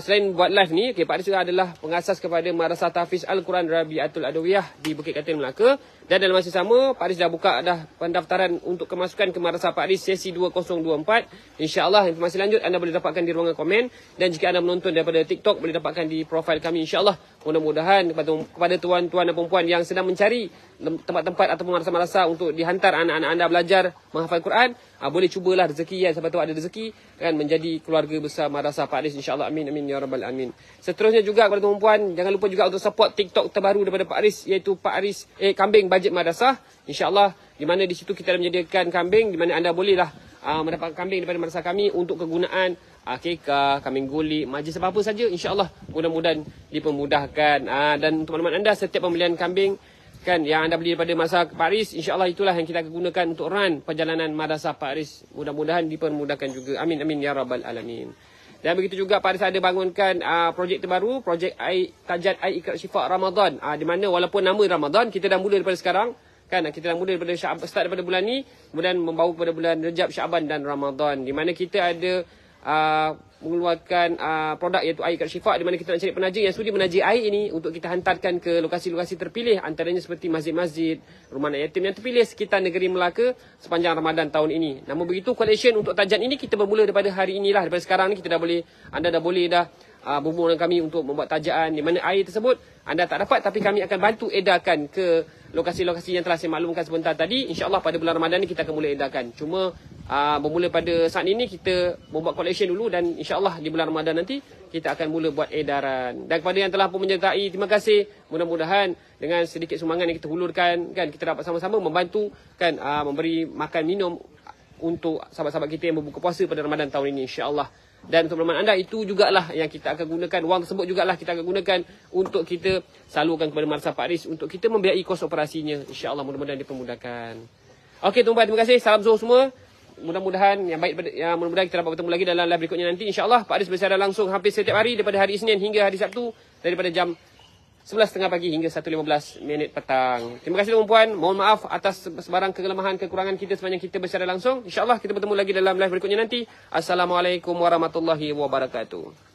selain buat live ni, Pak Aris adalah pengasas kepada Madrasah Tahfiz Al-Quran Rabi'atul Adawiyah di Bukit Katin, Melaka. Dan dalam masa sama, Pak Aris dah buka pendaftaran untuk kemasukan ke Madrasah Pak Aris sesi 2024. InsyaAllah informasi lanjut anda boleh dapatkan di ruangan komen. Dan jika anda menonton daripada TikTok, boleh dapatkan di profil kami insyaAllah. Mudah-mudahan kepada tuan-tuan dan perempuan yang sedang mencari tempat-tempat ataupun madrasah-madrasah untuk dihantar anak-anak anda belajar menghafal Quran, boleh cubalah rezeki ya, siapa tahu ada rezeki kan menjadi keluarga besar Madrasah Pak Aris insyaAllah. Amin amin ya rabbal alamin. Seterusnya juga kepada tuan-tuan puan, jangan lupa juga untuk support TikTok terbaru daripada Pak Aris, iaitu Pak Aris Kambing Bajet Madrasah insyaAllah, di mana di situ kita ada menyediakan kambing, di mana anda bolehlah mendapatkan kambing daripada madrasah kami untuk kegunaan akikah, kambing gulik, majlis apa-apa saja insyaAllah. Mudah-mudahan dipermudahkan. Dan untuk makluman anda, setiap pembelian kambing kan yang anda beli daripada Madrasah Pak Aris, insyaAllah itulah yang kita akan gunakan untuk run perjalanan Madrasah Pak Aris. Mudah-mudahan dipermudahkan juga. Amin amin ya rabbal alamin. Dan begitu juga Pak Aris ada bangunkan projek terbaru, projek Tajat Air Iqra' Syifa Ramadan, di mana walaupun nama Ramadan, kita dah mula daripada sekarang kan, kita dah mula daripada start daripada bulan ni, kemudian membawa kepada bulan Rejab, Syaban dan Ramadan, di mana kita ada mengeluarkan produk iaitu Air Iqra' Syifa, di mana kita nak cari penaja yang sudi menaja air ini untuk kita hantarkan ke lokasi-lokasi terpilih, antaranya seperti masjid-masjid, rumah anak yatim yang terpilih sekitar negeri Melaka sepanjang Ramadan tahun ini. Namun begitu, collection untuk tajat ini kita bermula daripada hari inilah, daripada sekarang ni kita dah boleh, anda dah boleh berhubung dengan kami untuk membuat tajaan, di mana air tersebut anda tak dapat tapi kami akan bantu edarkan ke lokasi-lokasi yang telah saya maklumkan sebentar tadi. InsyaAllah pada bulan Ramadan ni kita akan mula edarkan. Cuma bermula pada saat ini kita membuat collection dulu, dan insyaAllah di bulan Ramadan nanti kita akan mula buat edaran. Dan kepada yang telah pun menyertai, terima kasih. Mudah-mudahan dengan sedikit sumbangan yang kita hulurkan kan, kita dapat sama-sama membantu kan, memberi makan minum untuk sahabat-sahabat kita yang berbuka puasa pada Ramadan tahun ini insyaAllah. Dan untuk pemahaman anda, itu jugalah yang kita akan gunakan, wang tersebut jugalah kita akan gunakan untuk kita salurkan kepada Madrasah Pak Aris untuk kita membiayai kos operasinya insyaAllah. Mudah-mudahan dipermudahkan. Okey tuan-tuan, terima kasih. Salam Zuhur semua. Mudah-mudahan yang baik, mudah-mudahan kita dapat bertemu lagi dalam live berikutnya nanti insyaAllah. Pak Aris bersiaran langsung hampir setiap hari daripada hari Isnin hingga hari Sabtu daripada jam 11.30 pagi hingga 1.15 petang. Terima kasih tuan-puan. Mohon maaf atas sebarang kelemahan kekurangan kita sepanjang kita bersecara langsung. InsyaAllah kita bertemu lagi dalam live berikutnya nanti. Assalamualaikum warahmatullahi wabarakatuh.